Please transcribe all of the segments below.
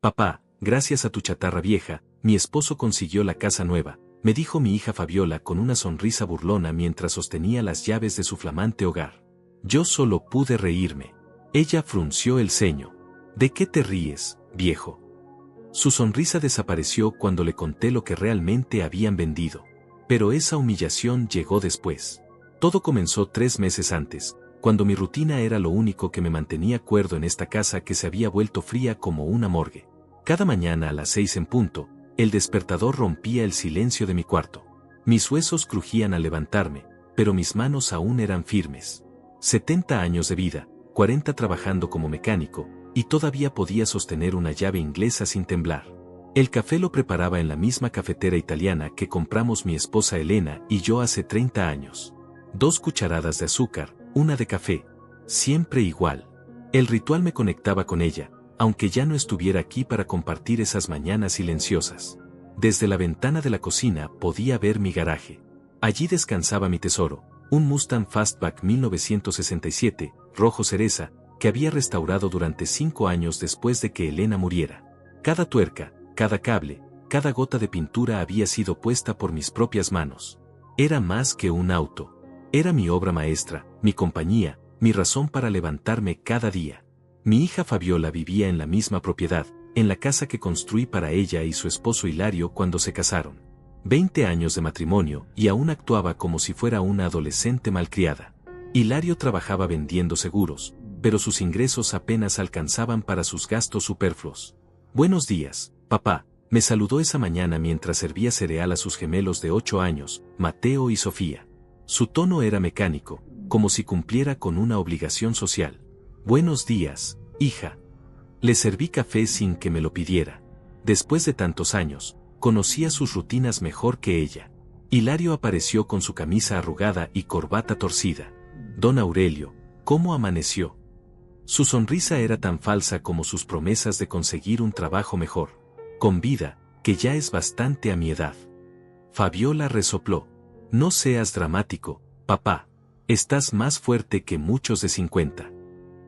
Papá, gracias a tu chatarra vieja, mi esposo consiguió la casa nueva, me dijo mi hija Fabiola con una sonrisa burlona mientras sostenía las llaves de su flamante hogar. Yo solo pude reírme. Ella frunció el ceño. ¿De qué te ríes, viejo? Su sonrisa desapareció cuando le conté lo que realmente habían vendido. Pero esa humillación llegó después. Todo comenzó 3 meses antes, cuando mi rutina era lo único que me mantenía cuerdo en esta casa que se había vuelto fría como una morgue. Cada mañana a las 6 en punto, el despertador rompía el silencio de mi cuarto. Mis huesos crujían al levantarme, pero mis manos aún eran firmes. 70 años de vida, 40 trabajando como mecánico, y todavía podía sostener una llave inglesa sin temblar. El café lo preparaba en la misma cafetera italiana que compramos mi esposa Elena y yo hace 30 años. 2 cucharadas de azúcar, 1 de café. Siempre igual. El ritual me conectaba con ella, aunque ya no estuviera aquí para compartir esas mañanas silenciosas. Desde la ventana de la cocina podía ver mi garaje. Allí descansaba mi tesoro, un Mustang Fastback 1967, rojo cereza, que había restaurado durante 5 años después de que Elena muriera. Cada tuerca, cada cable, cada gota de pintura había sido puesta por mis propias manos. Era más que un auto. Era mi obra maestra, mi compañía, mi razón para levantarme cada día. Mi hija Fabiola vivía en la misma propiedad, en la casa que construí para ella y su esposo Hilario cuando se casaron. 20 años de matrimonio y aún actuaba como si fuera una adolescente malcriada. Hilario trabajaba vendiendo seguros, pero sus ingresos apenas alcanzaban para sus gastos superfluos. Buenos días, papá, me saludó esa mañana mientras servía cereal a sus gemelos de 8 años, Mateo y Sofía. Su tono era mecánico, como si cumpliera con una obligación social. Buenos días, hija. Le serví café sin que me lo pidiera. Después de tantos años, conocía sus rutinas mejor que ella. Hilario apareció con su camisa arrugada y corbata torcida. Don Aurelio, ¿cómo amaneció? Su sonrisa era tan falsa como sus promesas de conseguir un trabajo mejor. Con vida, que ya es bastante a mi edad. Fabiola resopló. No seas dramático, papá. Estás más fuerte que muchos de 50.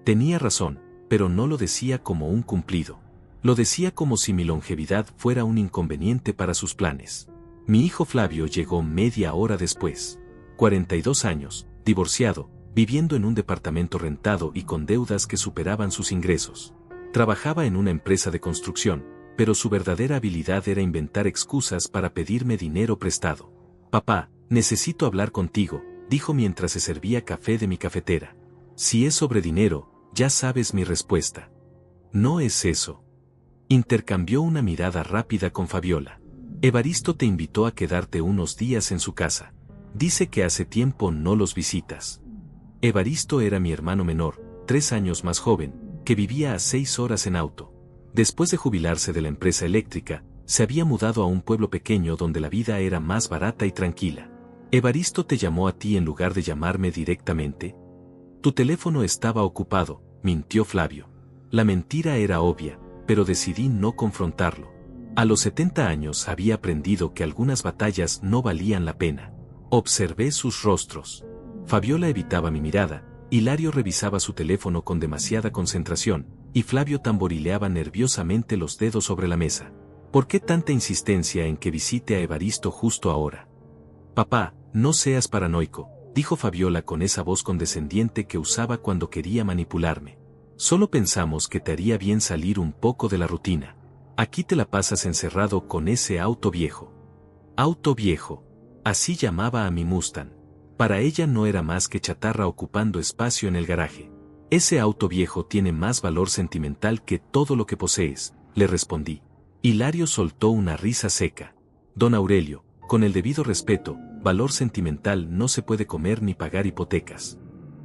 Tenía razón, pero no lo decía como un cumplido. Lo decía como si mi longevidad fuera un inconveniente para sus planes. Mi hijo Flavio llegó media hora después. 42 años, divorciado, viviendo en un departamento rentado y con deudas que superaban sus ingresos. Trabajaba en una empresa de construcción, pero su verdadera habilidad era inventar excusas para pedirme dinero prestado. Papá, necesito hablar contigo, dijo mientras se servía café de mi cafetera. Si es sobre dinero, ya sabes mi respuesta. No es eso. Intercambió una mirada rápida con Fabiola. Evaristo te invitó a quedarte unos días en su casa. Dice que hace tiempo no los visitas. Evaristo era mi hermano menor, 3 años más joven, que vivía a 6 horas en auto. Después de jubilarse de la empresa eléctrica, se había mudado a un pueblo pequeño donde la vida era más barata y tranquila. ¿Evaristo te llamó a ti en lugar de llamarme directamente? Tu teléfono estaba ocupado, mintió Flavio. La mentira era obvia, pero decidí no confrontarlo. A los 70 años había aprendido que algunas batallas no valían la pena. Observé sus rostros. Fabiola evitaba mi mirada, Hilario revisaba su teléfono con demasiada concentración, y Flavio tamborileaba nerviosamente los dedos sobre la mesa. ¿Por qué tanta insistencia en que visite a Evaristo justo ahora? Papá, no seas paranoico, dijo Fabiola con esa voz condescendiente que usaba cuando quería manipularme. Solo pensamos que te haría bien salir un poco de la rutina. Aquí te la pasas encerrado con ese auto viejo. Auto viejo. Así llamaba a mi Mustang. Para ella no era más que chatarra ocupando espacio en el garaje. Ese auto viejo tiene más valor sentimental que todo lo que posees, le respondí. Hilario soltó una risa seca. Don Aurelio, con el debido respeto, valor sentimental no se puede comer ni pagar hipotecas.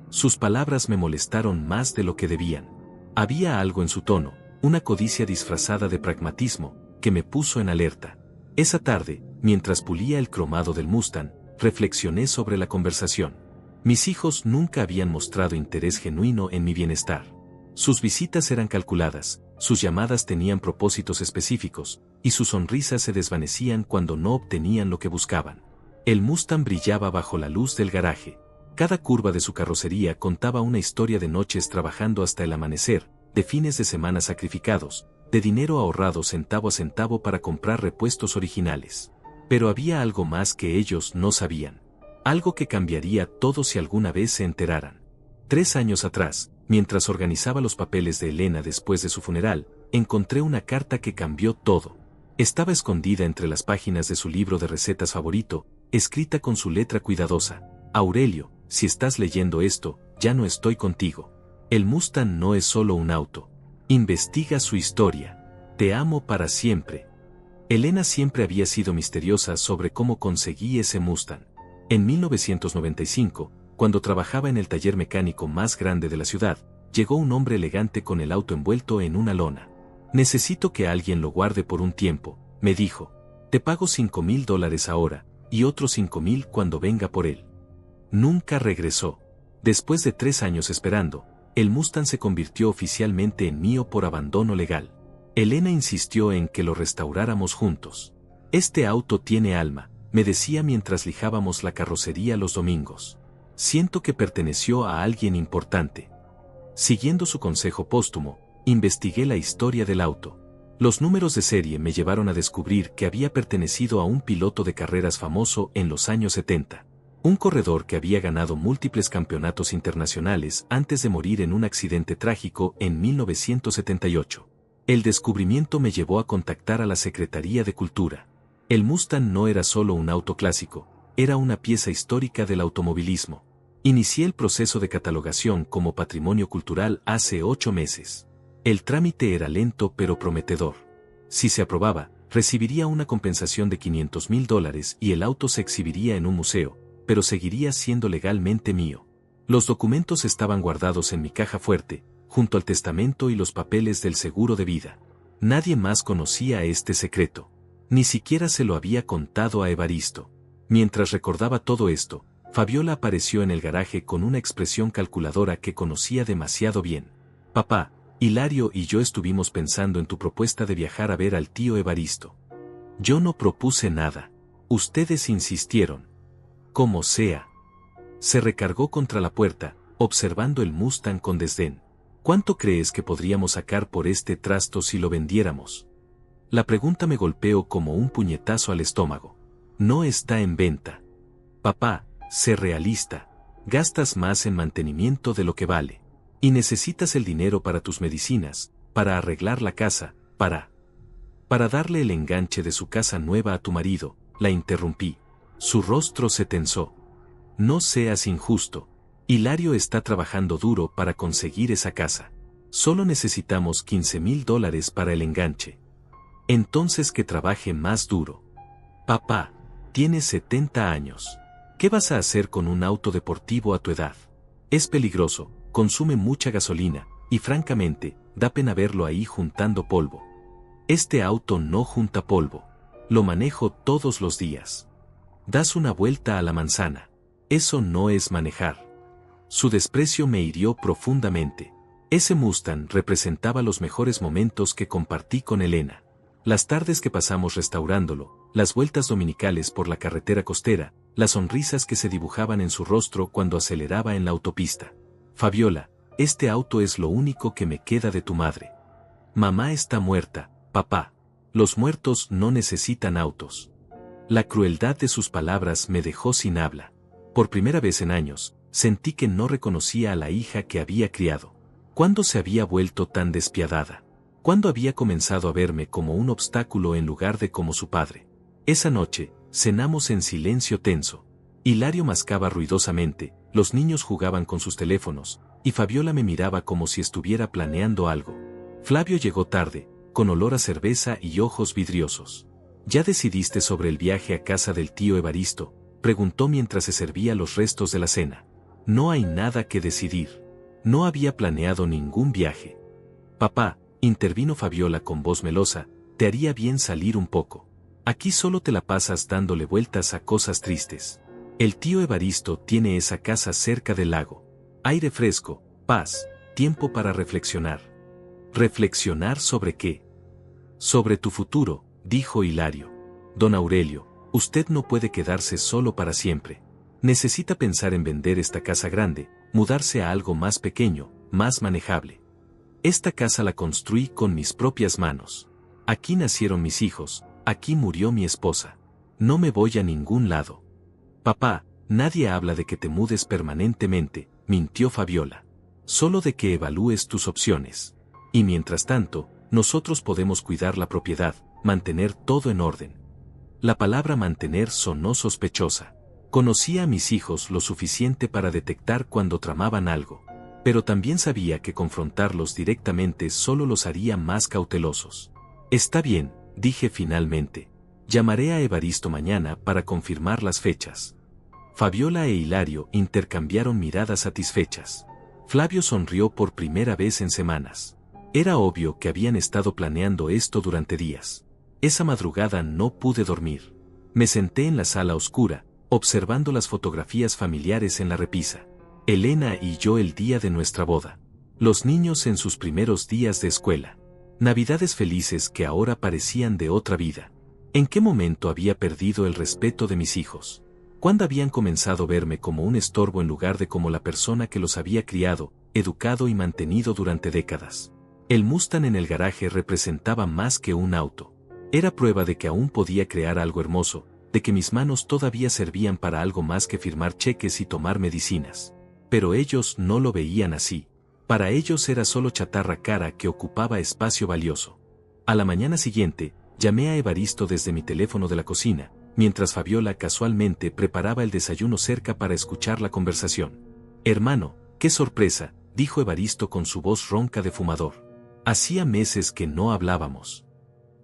Sus palabras me molestaron más de lo que debían. Había algo en su tono, una codicia disfrazada de pragmatismo, que me puso en alerta. Esa tarde, mientras pulía el cromado del Mustang, reflexioné sobre la conversación. Mis hijos nunca habían mostrado interés genuino en mi bienestar. Sus visitas eran calculadas, sus llamadas tenían propósitos específicos, y sus sonrisas se desvanecían cuando no obtenían lo que buscaban. El Mustang brillaba bajo la luz del garaje. Cada curva de su carrocería contaba una historia de noches trabajando hasta el amanecer, de fines de semana sacrificados, de dinero ahorrado centavo a centavo para comprar repuestos originales. Pero había algo más que ellos no sabían. Algo que cambiaría todo si alguna vez se enteraran. 3 años atrás, mientras organizaba los papeles de Elena después de su funeral, encontré una carta que cambió todo. Estaba escondida entre las páginas de su libro de recetas favorito, escrita con su letra cuidadosa. Aurelio, si estás leyendo esto, ya no estoy contigo. El Mustang no es solo un auto. Investiga su historia. Te amo para siempre. Elena siempre había sido misteriosa sobre cómo conseguí ese Mustang. En 1995, cuando trabajaba en el taller mecánico más grande de la ciudad, llegó un hombre elegante con el auto envuelto en una lona. Necesito que alguien lo guarde por un tiempo, me dijo. Te pago $5,000 ahora, y otros 5,000 cuando venga por él. Nunca regresó. Después de 3 años esperando, el Mustang se convirtió oficialmente en mío por abandono legal. Elena insistió en que lo restauráramos juntos. Este auto tiene alma, me decía mientras lijábamos la carrocería los domingos. Siento que perteneció a alguien importante. Siguiendo su consejo póstumo, investigué la historia del auto. Los números de serie me llevaron a descubrir que había pertenecido a un piloto de carreras famoso en los años 70. Un corredor que había ganado múltiples campeonatos internacionales antes de morir en un accidente trágico en 1978. El descubrimiento me llevó a contactar a la Secretaría de Cultura. El Mustang no era solo un auto clásico, era una pieza histórica del automovilismo. Inicié el proceso de catalogación como patrimonio cultural hace 8 meses. El trámite era lento pero prometedor. Si se aprobaba, recibiría una compensación de $500,000 y el auto se exhibiría en un museo, pero seguiría siendo legalmente mío. Los documentos estaban guardados en mi caja fuerte, junto al testamento y los papeles del seguro de vida. Nadie más conocía este secreto. Ni siquiera se lo había contado a Evaristo. Mientras recordaba todo esto, Fabiola apareció en el garaje con una expresión calculadora que conocía demasiado bien. Papá, Hilario y yo estuvimos pensando en tu propuesta de viajar a ver al tío Evaristo. Yo no propuse nada. Ustedes insistieron. Como sea. Se recargó contra la puerta, observando el Mustang con desdén. ¿Cuánto crees que podríamos sacar por este trasto si lo vendiéramos? La pregunta me golpeó como un puñetazo al estómago. No está en venta. Papá, sé realista. Gastas más en mantenimiento de lo que vale. Y necesitas el dinero para tus medicinas, para arreglar la casa, para darle el enganche de su casa nueva a tu marido, la interrumpí. Su rostro se tensó. No seas injusto. Hilario está trabajando duro para conseguir esa casa. Solo necesitamos $15,000 para el enganche. Entonces que trabaje más duro. Papá, tienes 70 años. ¿Qué vas a hacer con un auto deportivo a tu edad? Es peligroso, consume mucha gasolina, y francamente, da pena verlo ahí juntando polvo. Este auto no junta polvo. Lo manejo todos los días. Das una vuelta a la manzana. Eso no es manejar. Su desprecio me hirió profundamente. Ese Mustang representaba los mejores momentos que compartí con Elena. Las tardes que pasamos restaurándolo, las vueltas dominicales por la carretera costera, las sonrisas que se dibujaban en su rostro cuando aceleraba en la autopista. Fabiola, este auto es lo único que me queda de tu madre. Mamá está muerta, papá. Los muertos no necesitan autos. La crueldad de sus palabras me dejó sin habla. Por primera vez en años, sentí que no reconocía a la hija que había criado. ¿Cuándo se había vuelto tan despiadada? ¿Cuándo había comenzado a verme como un obstáculo en lugar de como su padre? Esa noche, cenamos en silencio tenso. Hilario mascaba ruidosamente, los niños jugaban con sus teléfonos, y Fabiola me miraba como si estuviera planeando algo. Flavio llegó tarde, con olor a cerveza y ojos vidriosos. ¿Ya decidiste sobre el viaje a casa del tío Evaristo?, preguntó mientras se servía los restos de la cena. No hay nada que decidir. No había planeado ningún viaje. Papá, intervino Fabiola con voz melosa, te haría bien salir un poco. Aquí solo te la pasas dándole vueltas a cosas tristes. El tío Evaristo tiene esa casa cerca del lago. Aire fresco, paz, tiempo para reflexionar. ¿Reflexionar sobre qué? Sobre tu futuro, dijo Hilario. Don Aurelio, usted no puede quedarse solo para siempre. Necesita pensar en vender esta casa grande, mudarse a algo más pequeño, más manejable. Esta casa la construí con mis propias manos. Aquí nacieron mis hijos, aquí murió mi esposa. No me voy a ningún lado. Papá, nadie habla de que te mudes permanentemente, mintió Fabiola. Solo de que evalúes tus opciones. Y mientras tanto, nosotros podemos cuidar la propiedad, mantener todo en orden. La palabra mantener sonó sospechosa. Conocía a mis hijos lo suficiente para detectar cuando tramaban algo, pero también sabía que confrontarlos directamente solo los haría más cautelosos. Está bien, dije finalmente. Llamaré a Evaristo mañana para confirmar las fechas. Fabiola e Hilario intercambiaron miradas satisfechas. Flavio sonrió por primera vez en semanas. Era obvio que habían estado planeando esto durante días. Esa madrugada no pude dormir. Me senté en la sala oscura, observando las fotografías familiares en la repisa. Elena y yo el día de nuestra boda. Los niños en sus primeros días de escuela. Navidades felices que ahora parecían de otra vida. ¿En qué momento había perdido el respeto de mis hijos? ¿Cuándo habían comenzado a verme como un estorbo en lugar de como la persona que los había criado, educado y mantenido durante décadas? El Mustang en el garaje representaba más que un auto. Era prueba de que aún podía crear algo hermoso, de que mis manos todavía servían para algo más que firmar cheques y tomar medicinas. Pero ellos no lo veían así. Para ellos era solo chatarra cara que ocupaba espacio valioso. A la mañana siguiente, llamé a Evaristo desde mi teléfono de la cocina, mientras Fabiola casualmente preparaba el desayuno cerca para escuchar la conversación. Hermano, qué sorpresa, dijo Evaristo con su voz ronca de fumador. Hacía meses que no hablábamos.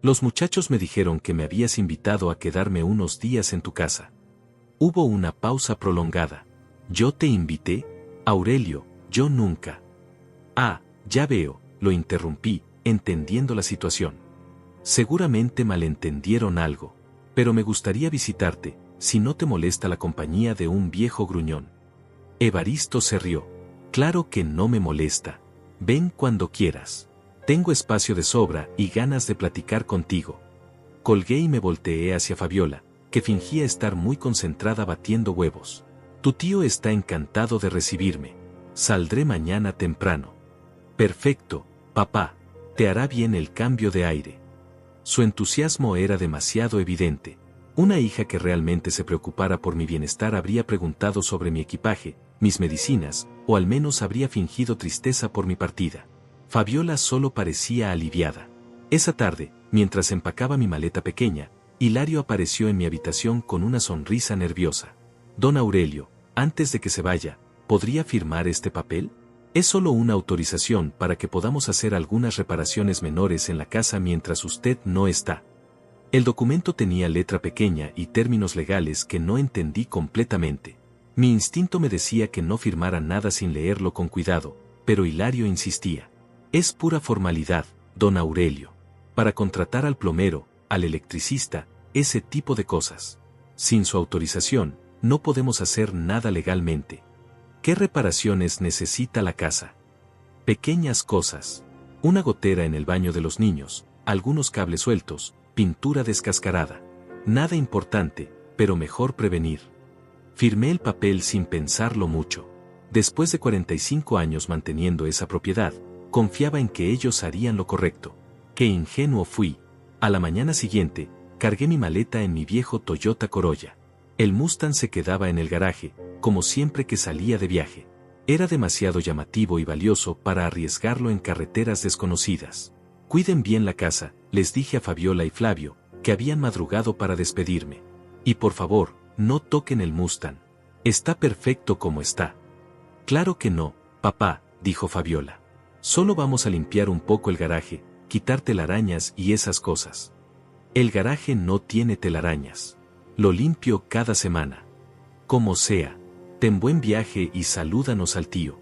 Los muchachos me dijeron que me habías invitado a quedarme unos días en tu casa. Hubo una pausa prolongada. ¿Yo te invité? Aurelio, yo nunca. Ah, ya veo, lo interrumpí, entendiendo la situación. Seguramente malentendieron algo, pero me gustaría visitarte, si no te molesta la compañía de un viejo gruñón. Evaristo se rió. Claro que no me molesta. Ven cuando quieras. Tengo espacio de sobra y ganas de platicar contigo. Colgué y me volteé hacia Fabiola, que fingía estar muy concentrada batiendo huevos. Tu tío está encantado de recibirme. Saldré mañana temprano. Perfecto, papá. Te hará bien el cambio de aire. Su entusiasmo era demasiado evidente. Una hija que realmente se preocupara por mi bienestar habría preguntado sobre mi equipaje, mis medicinas, o al menos habría fingido tristeza por mi partida. Fabiola solo parecía aliviada. Esa tarde, mientras empacaba mi maleta pequeña, Hilario apareció en mi habitación con una sonrisa nerviosa. Don Aurelio, antes de que se vaya, ¿podría firmar este papel? Es solo una autorización para que podamos hacer algunas reparaciones menores en la casa mientras usted no está. El documento tenía letra pequeña y términos legales que no entendí completamente. Mi instinto me decía que no firmara nada sin leerlo con cuidado, pero Hilario insistía. Es pura formalidad, don Aurelio. Para contratar al plomero, al electricista, ese tipo de cosas. Sin su autorización, no podemos hacer nada legalmente. ¿Qué reparaciones necesita la casa? Pequeñas cosas. Una gotera en el baño de los niños, algunos cables sueltos, pintura descascarada. Nada importante, pero mejor prevenir. Firmé el papel sin pensarlo mucho. Después de 45 años manteniendo esa propiedad, confiaba en que ellos harían lo correcto. Qué ingenuo fui. A la mañana siguiente, cargué mi maleta en mi viejo Toyota Corolla. El Mustang se quedaba en el garaje, como siempre que salía de viaje. Era demasiado llamativo y valioso para arriesgarlo en carreteras desconocidas. Cuiden bien la casa, les dije a Fabiola y Flavio, que habían madrugado para despedirme. Y por favor, no toquen el Mustang. Está perfecto como está. Claro que no, papá, dijo Fabiola. Solo vamos a limpiar un poco el garaje, quitar telarañas y esas cosas. El garaje no tiene telarañas. Lo limpio cada semana. Como sea. Ten buen viaje y salúdanos al tío.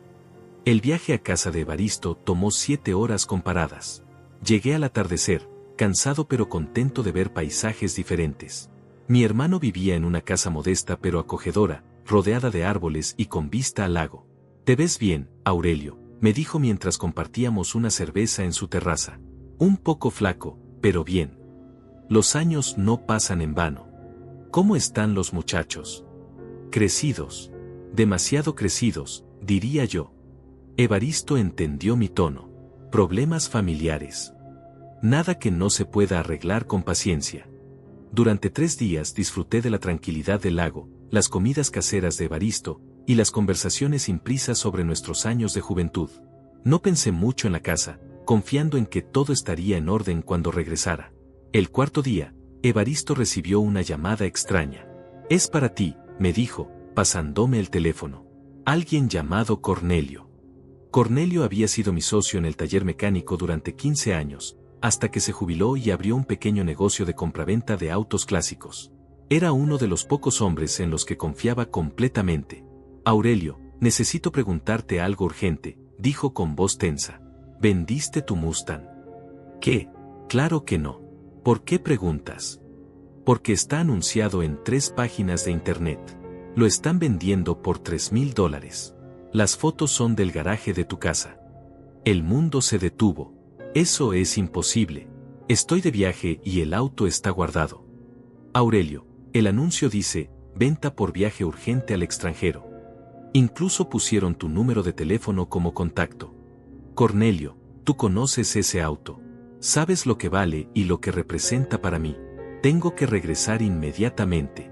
El viaje a casa de Evaristo tomó 7 horas comparadas. Llegué al atardecer, cansado pero contento de ver paisajes diferentes. Mi hermano vivía en una casa modesta pero acogedora, rodeada de árboles y con vista al lago. Te ves bien, Aurelio, me dijo mientras compartíamos una cerveza en su terraza. Un poco flaco, pero bien. Los años no pasan en vano. ¿Cómo están los muchachos? Crecidos. Demasiado crecidos, diría yo. Evaristo entendió mi tono. Problemas familiares. Nada que no se pueda arreglar con paciencia. Durante 3 días disfruté de la tranquilidad del lago, las comidas caseras de Evaristo, y las conversaciones sin prisa sobre nuestros años de juventud. No pensé mucho en la casa, confiando en que todo estaría en orden cuando regresara. El 4.º día, Evaristo recibió una llamada extraña. «Es para ti», me dijo, pasándome el teléfono. Alguien llamado Cornelio. Cornelio había sido mi socio en el taller mecánico durante 15 años, hasta que se jubiló y abrió un pequeño negocio de compraventa de autos clásicos. Era uno de los pocos hombres en los que confiaba completamente. «Aurelio, necesito preguntarte algo urgente», dijo con voz tensa. «¿Vendiste tu Mustang?» «¿Qué? Claro que no». «¿Por qué preguntas?» «Porque está anunciado en 3 páginas de internet. Lo están vendiendo por $3,000. Las fotos son del garaje de tu casa». El mundo se detuvo. «Eso es imposible. Estoy de viaje y el auto está guardado». «Aurelio, el anuncio dice, venta por viaje urgente al extranjero. Incluso pusieron tu número de teléfono como contacto». «Cornelio, tú conoces ese auto. Sabes lo que vale y lo que representa para mí. Tengo que regresar inmediatamente».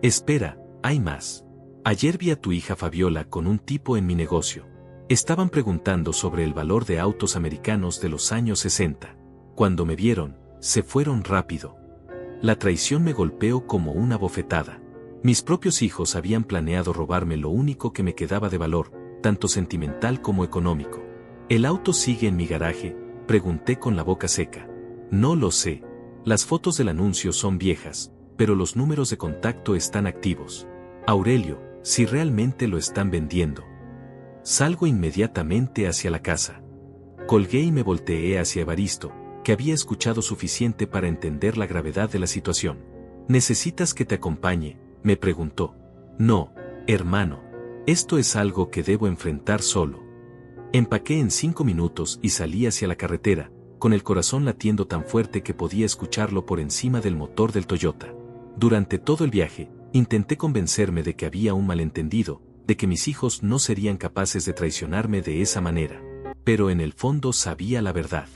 «Espera, hay más. Ayer vi a tu hija Fabiola con un tipo en mi negocio. Estaban preguntando sobre el valor de autos americanos de los años 60. Cuando me vieron, se fueron rápido. La traición me golpeó como una bofetada. Mis propios hijos habían planeado robarme lo único que me quedaba de valor, tanto sentimental como económico». «¿El auto sigue en mi garaje?», pregunté con la boca seca. «No lo sé. Las fotos del anuncio son viejas, pero los números de contacto están activos». «Aurelio, si realmente lo están vendiendo». Salgo inmediatamente hacia la casa. Colgué y me volteé hacia Evaristo, que había escuchado suficiente para entender la gravedad de la situación. «¿Necesitas que te acompañe?», me preguntó. «No, hermano. Esto es algo que debo enfrentar solo». Empaqué en 5 minutos y salí hacia la carretera, con el corazón latiendo tan fuerte que podía escucharlo por encima del motor del Toyota. Durante todo el viaje, intenté convencerme de que había un malentendido, de que mis hijos no serían capaces de traicionarme de esa manera. Pero en el fondo sabía la verdad.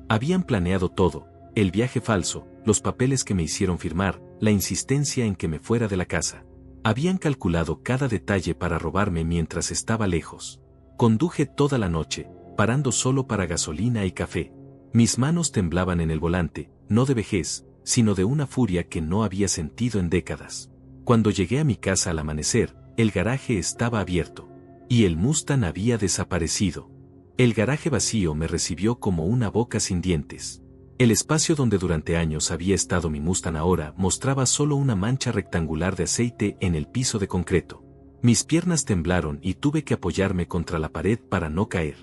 Habían planeado todo: el viaje falso, los papeles que me hicieron firmar, la insistencia en que me fuera de la casa. Habían calculado cada detalle para robarme mientras estaba lejos. Conduje toda la noche, parando solo para gasolina y café. Mis manos temblaban en el volante, no de vejez, sino de una furia que no había sentido en décadas. Cuando llegué a mi casa al amanecer, el garaje estaba abierto. Y el Mustang había desaparecido. El garaje vacío me recibió como una boca sin dientes. El espacio donde durante años había estado mi Mustang ahora mostraba solo una mancha rectangular de aceite en el piso de concreto. Mis piernas temblaron y tuve que apoyarme contra la pared para no caer.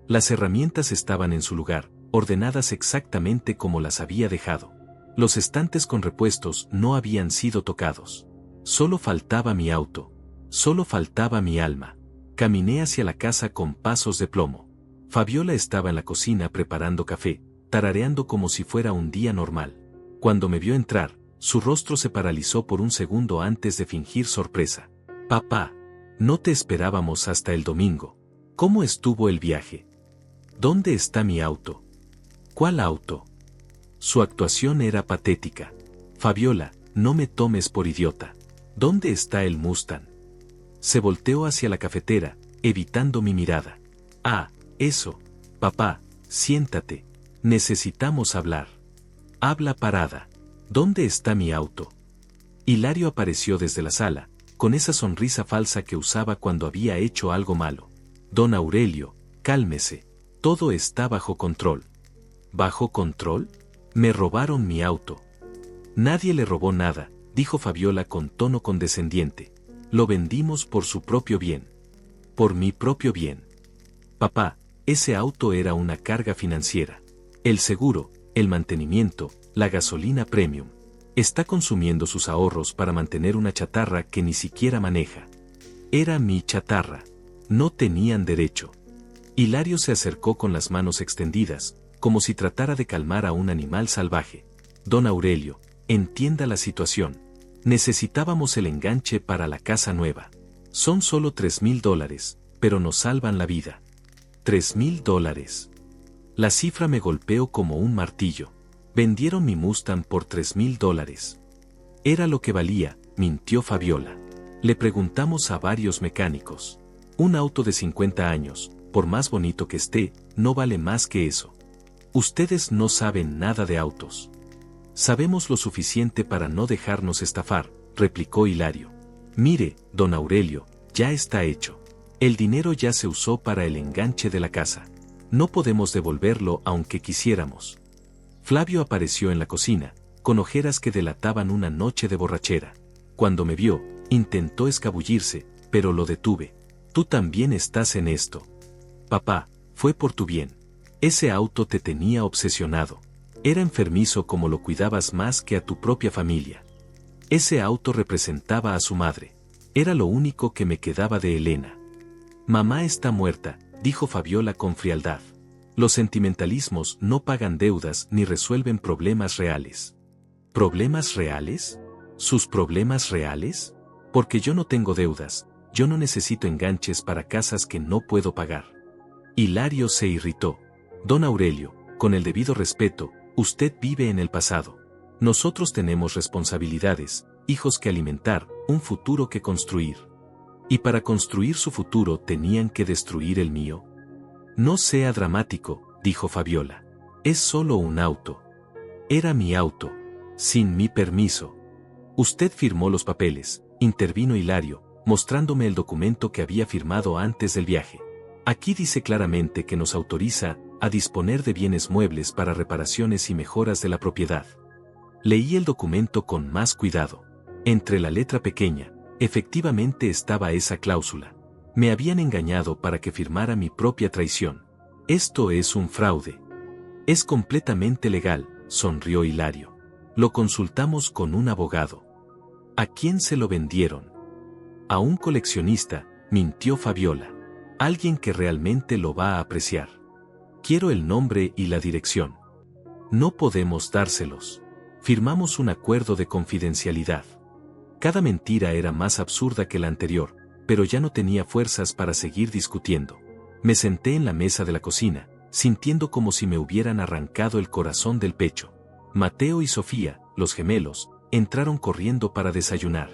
Las herramientas estaban en su lugar, ordenadas exactamente como las había dejado. Los estantes con repuestos no habían sido tocados. Solo faltaba mi auto. Solo faltaba mi alma. Caminé hacia la casa con pasos de plomo. Fabiola estaba en la cocina preparando café, tarareando como si fuera un día normal. Cuando me vio entrar, su rostro se paralizó por un segundo antes de fingir sorpresa. «Papá, no te esperábamos hasta el domingo. ¿Cómo estuvo el viaje? ¿Dónde está mi auto?» «¿Cuál auto?» Su actuación era patética. «Fabiola, no me tomes por idiota. ¿Dónde está el Mustang?» Se volteó hacia la cafetera, evitando mi mirada. «Ah, eso. Papá, siéntate. Necesitamos hablar». «Habla parada. ¿Dónde está mi auto?» Hilario apareció desde la sala, con esa sonrisa falsa que usaba cuando había hecho algo malo. «Don Aurelio, cálmese. Todo está bajo control». «¿Bajo control? Me robaron mi auto». «Nadie le robó nada», dijo Fabiola con tono condescendiente. «Lo vendimos por su propio bien». «Por mi propio bien». «Papá, ese auto era una carga financiera. El seguro, el mantenimiento, la gasolina premium. Está consumiendo sus ahorros para mantener una chatarra que ni siquiera maneja. Era mi chatarra. No tenían derecho». Hilario se acercó con las manos extendidas, como si tratara de calmar a un animal salvaje. «Don Aurelio, entienda la situación. Necesitábamos el enganche para la casa nueva. Son solo $3,000, pero nos salvan la vida». $3,000. La cifra me golpeó como un martillo. Vendieron mi Mustang por $3,000. Era lo que valía, mintió Fabiola. Le preguntamos a varios mecánicos. Un auto de 50 años, por más bonito que esté, no vale más que eso. Ustedes no saben nada de autos. Sabemos lo suficiente para no dejarnos estafar, replicó Hilario. Mire, don Aurelio, ya está hecho. El dinero ya se usó para el enganche de la casa. No podemos devolverlo aunque quisiéramos. Flavio apareció en la cocina, con ojeras que delataban una noche de borrachera. Cuando me vio, intentó escabullirse, pero lo detuve. Tú también estás en esto. Papá, fue por tu bien. Ese auto te tenía obsesionado. Era enfermizo como lo cuidabas más que a tu propia familia. Ese auto representaba a su madre. Era lo único que me quedaba de Elena. Mamá está muerta, dijo Fabiola con frialdad. Los sentimentalismos no pagan deudas ni resuelven problemas reales. ¿Problemas reales? ¿Sus problemas reales? Porque yo no tengo deudas, yo no necesito enganches para casas que no puedo pagar. Hilario se irritó. Don Aurelio, con el debido respeto, usted vive en el pasado. Nosotros tenemos responsabilidades, hijos que alimentar, un futuro que construir. Y para construir su futuro tenían que destruir el mío. No sea dramático, dijo Fabiola. Es solo un auto. Era mi auto. Sin mi permiso. Usted firmó los papeles, intervino Hilario, mostrándome el documento que había firmado antes del viaje. Aquí dice claramente que nos autoriza a disponer de bienes muebles para reparaciones y mejoras de la propiedad. Leí el documento con más cuidado. Entre la letra pequeña, efectivamente estaba esa cláusula. Me habían engañado para que firmara mi propia traición. Esto es un fraude. Es completamente legal, sonrió Hilario. Lo consultamos con un abogado. ¿A quién se lo vendieron? A un coleccionista, mintió Fabiola. Alguien que realmente lo va a apreciar. Quiero el nombre y la dirección. No podemos dárselos. Firmamos un acuerdo de confidencialidad. Cada mentira era más absurda que la anterior, pero ya no tenía fuerzas para seguir discutiendo. Me senté en la mesa de la cocina, sintiendo como si me hubieran arrancado el corazón del pecho. Mateo y Sofía, los gemelos, entraron corriendo para desayunar.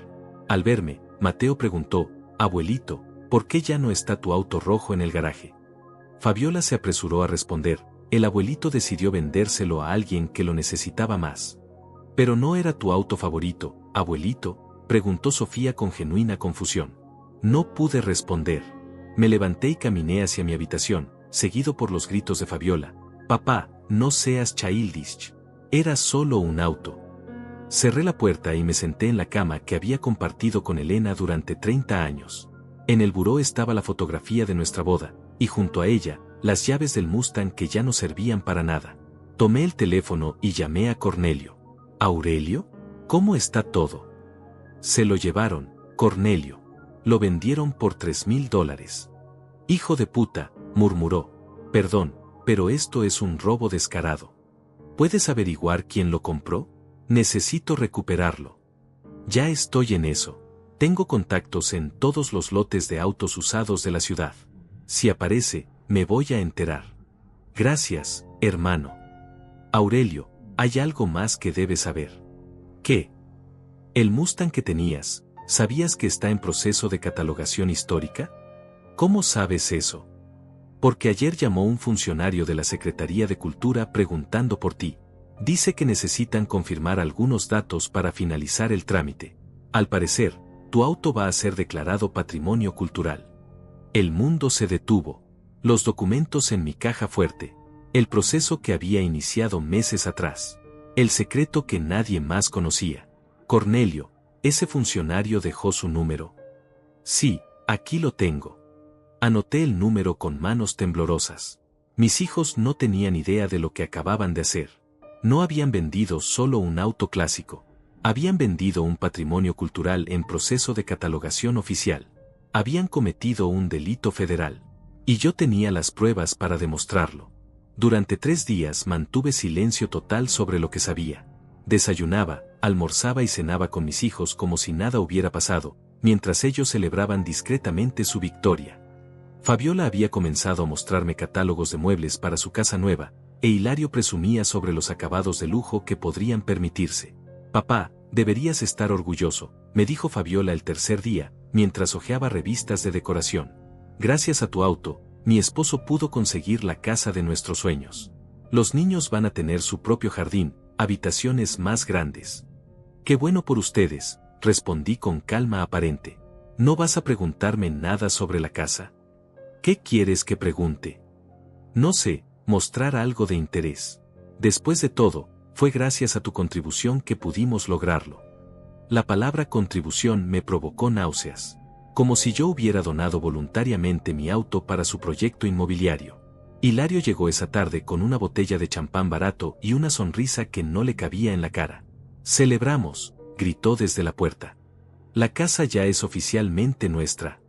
Al verme, Mateo preguntó, «Abuelito, ¿por qué ya no está tu auto rojo en el garaje?» Fabiola se apresuró a responder, «El abuelito decidió vendérselo a alguien que lo necesitaba más». «¿Pero no era tu auto favorito, abuelito?», preguntó Sofía con genuina confusión. No pude responder. Me levanté y caminé hacia mi habitación, seguido por los gritos de Fabiola. «Papá, no seas childish. Era solo un auto». Cerré la puerta y me senté en la cama que había compartido con Elena durante 30 años. En el buró estaba la fotografía de nuestra boda, y junto a ella, las llaves del Mustang que ya no servían para nada. Tomé el teléfono y llamé a Cornelio. «¿Aurelio? ¿Cómo está todo?» «Se lo llevaron, Cornelio. Lo vendieron por $3,000. «Hijo de puta», murmuró. «Perdón, pero esto es un robo descarado. ¿Puedes averiguar quién lo compró? Necesito recuperarlo». «Ya estoy en eso. Tengo contactos en todos los lotes de autos usados de la ciudad. Si aparece, me voy a enterar». «Gracias, hermano». «Aurelio, hay algo más que debes saber». «¿Qué?» «El Mustang que tenías, ¿sabías que está en proceso de catalogación histórica?» «¿Cómo sabes eso?» «Porque ayer llamó un funcionario de la Secretaría de Cultura preguntando por ti. Dice que necesitan confirmar algunos datos para finalizar el trámite. Al parecer, tu auto va a ser declarado patrimonio cultural». El mundo se detuvo. Los documentos en mi caja fuerte. El proceso que había iniciado meses atrás. El secreto que nadie más conocía. «Cornelio, ¿ese funcionario dejó su número?» «Sí, aquí lo tengo». Anoté el número con manos temblorosas. Mis hijos no tenían idea de lo que acababan de hacer. No habían vendido solo un auto clásico. Habían vendido un patrimonio cultural en proceso de catalogación oficial. Habían cometido un delito federal. Y yo tenía las pruebas para demostrarlo. Durante 3 días mantuve silencio total sobre lo que sabía. Desayunaba, almorzaba y cenaba con mis hijos como si nada hubiera pasado, mientras ellos celebraban discretamente su victoria. Fabiola había comenzado a mostrarme catálogos de muebles para su casa nueva, e Hilario presumía sobre los acabados de lujo que podrían permitirse. Papá, deberías estar orgulloso, me dijo Fabiola el tercer día, mientras hojeaba revistas de decoración. Gracias a tu auto, mi esposo pudo conseguir la casa de nuestros sueños. Los niños van a tener su propio jardín, habitaciones más grandes. Qué bueno por ustedes, respondí con calma aparente. ¿No vas a preguntarme nada sobre la casa? ¿Qué quieres que pregunte? No sé, mostrar algo de interés. Después de todo, fue gracias a tu contribución que pudimos lograrlo. La palabra contribución me provocó náuseas. Como si yo hubiera donado voluntariamente mi auto para su proyecto inmobiliario. Hilario llegó esa tarde con una botella de champán barato y una sonrisa que no le cabía en la cara. «Celebramos», gritó desde la puerta. «La casa ya es oficialmente nuestra».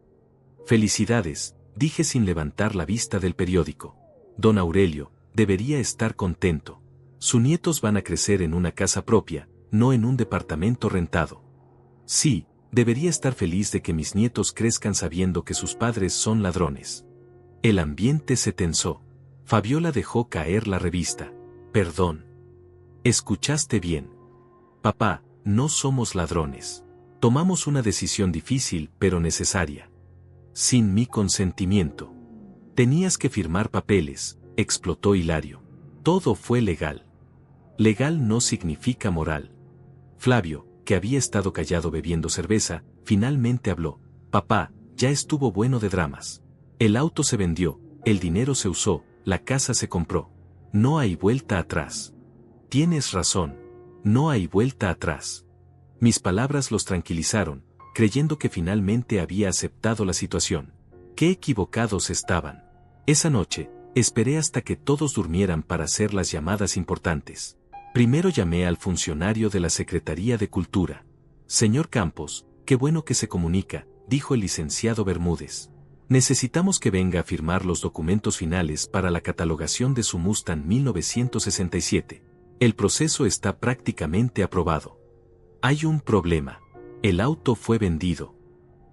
«Felicidades», dije sin levantar la vista del periódico. Don Aurelio debería estar contento. Sus nietos van a crecer en una casa propia, no en un departamento rentado. Sí, debería estar feliz de que mis nietos crezcan sabiendo que sus padres son ladrones. El ambiente se tensó. Fabiola dejó caer la revista. «Perdón». «Escuchaste bien. Papá, no somos ladrones. Tomamos una decisión difícil pero necesaria. Sin mi consentimiento. Tenías que firmar papeles», explotó Hilario. «Todo fue legal». «Legal no significa moral». Flavio, que había estado callado bebiendo cerveza, finalmente habló. «Papá, ya estuvo bueno de dramas. El auto se vendió, el dinero se usó, la casa se compró. No hay vuelta atrás». «Tienes razón. No hay vuelta atrás». Mis palabras los tranquilizaron, creyendo que finalmente había aceptado la situación. Qué equivocados estaban. Esa noche, esperé hasta que todos durmieran para hacer las llamadas importantes. Primero llamé al funcionario de la Secretaría de Cultura. «Señor Campos, qué bueno que se comunica», dijo el licenciado Bermúdez. «Necesitamos que venga a firmar los documentos finales para la catalogación de su Mustang 1967. El proceso está prácticamente aprobado. Hay un problema. El auto fue vendido».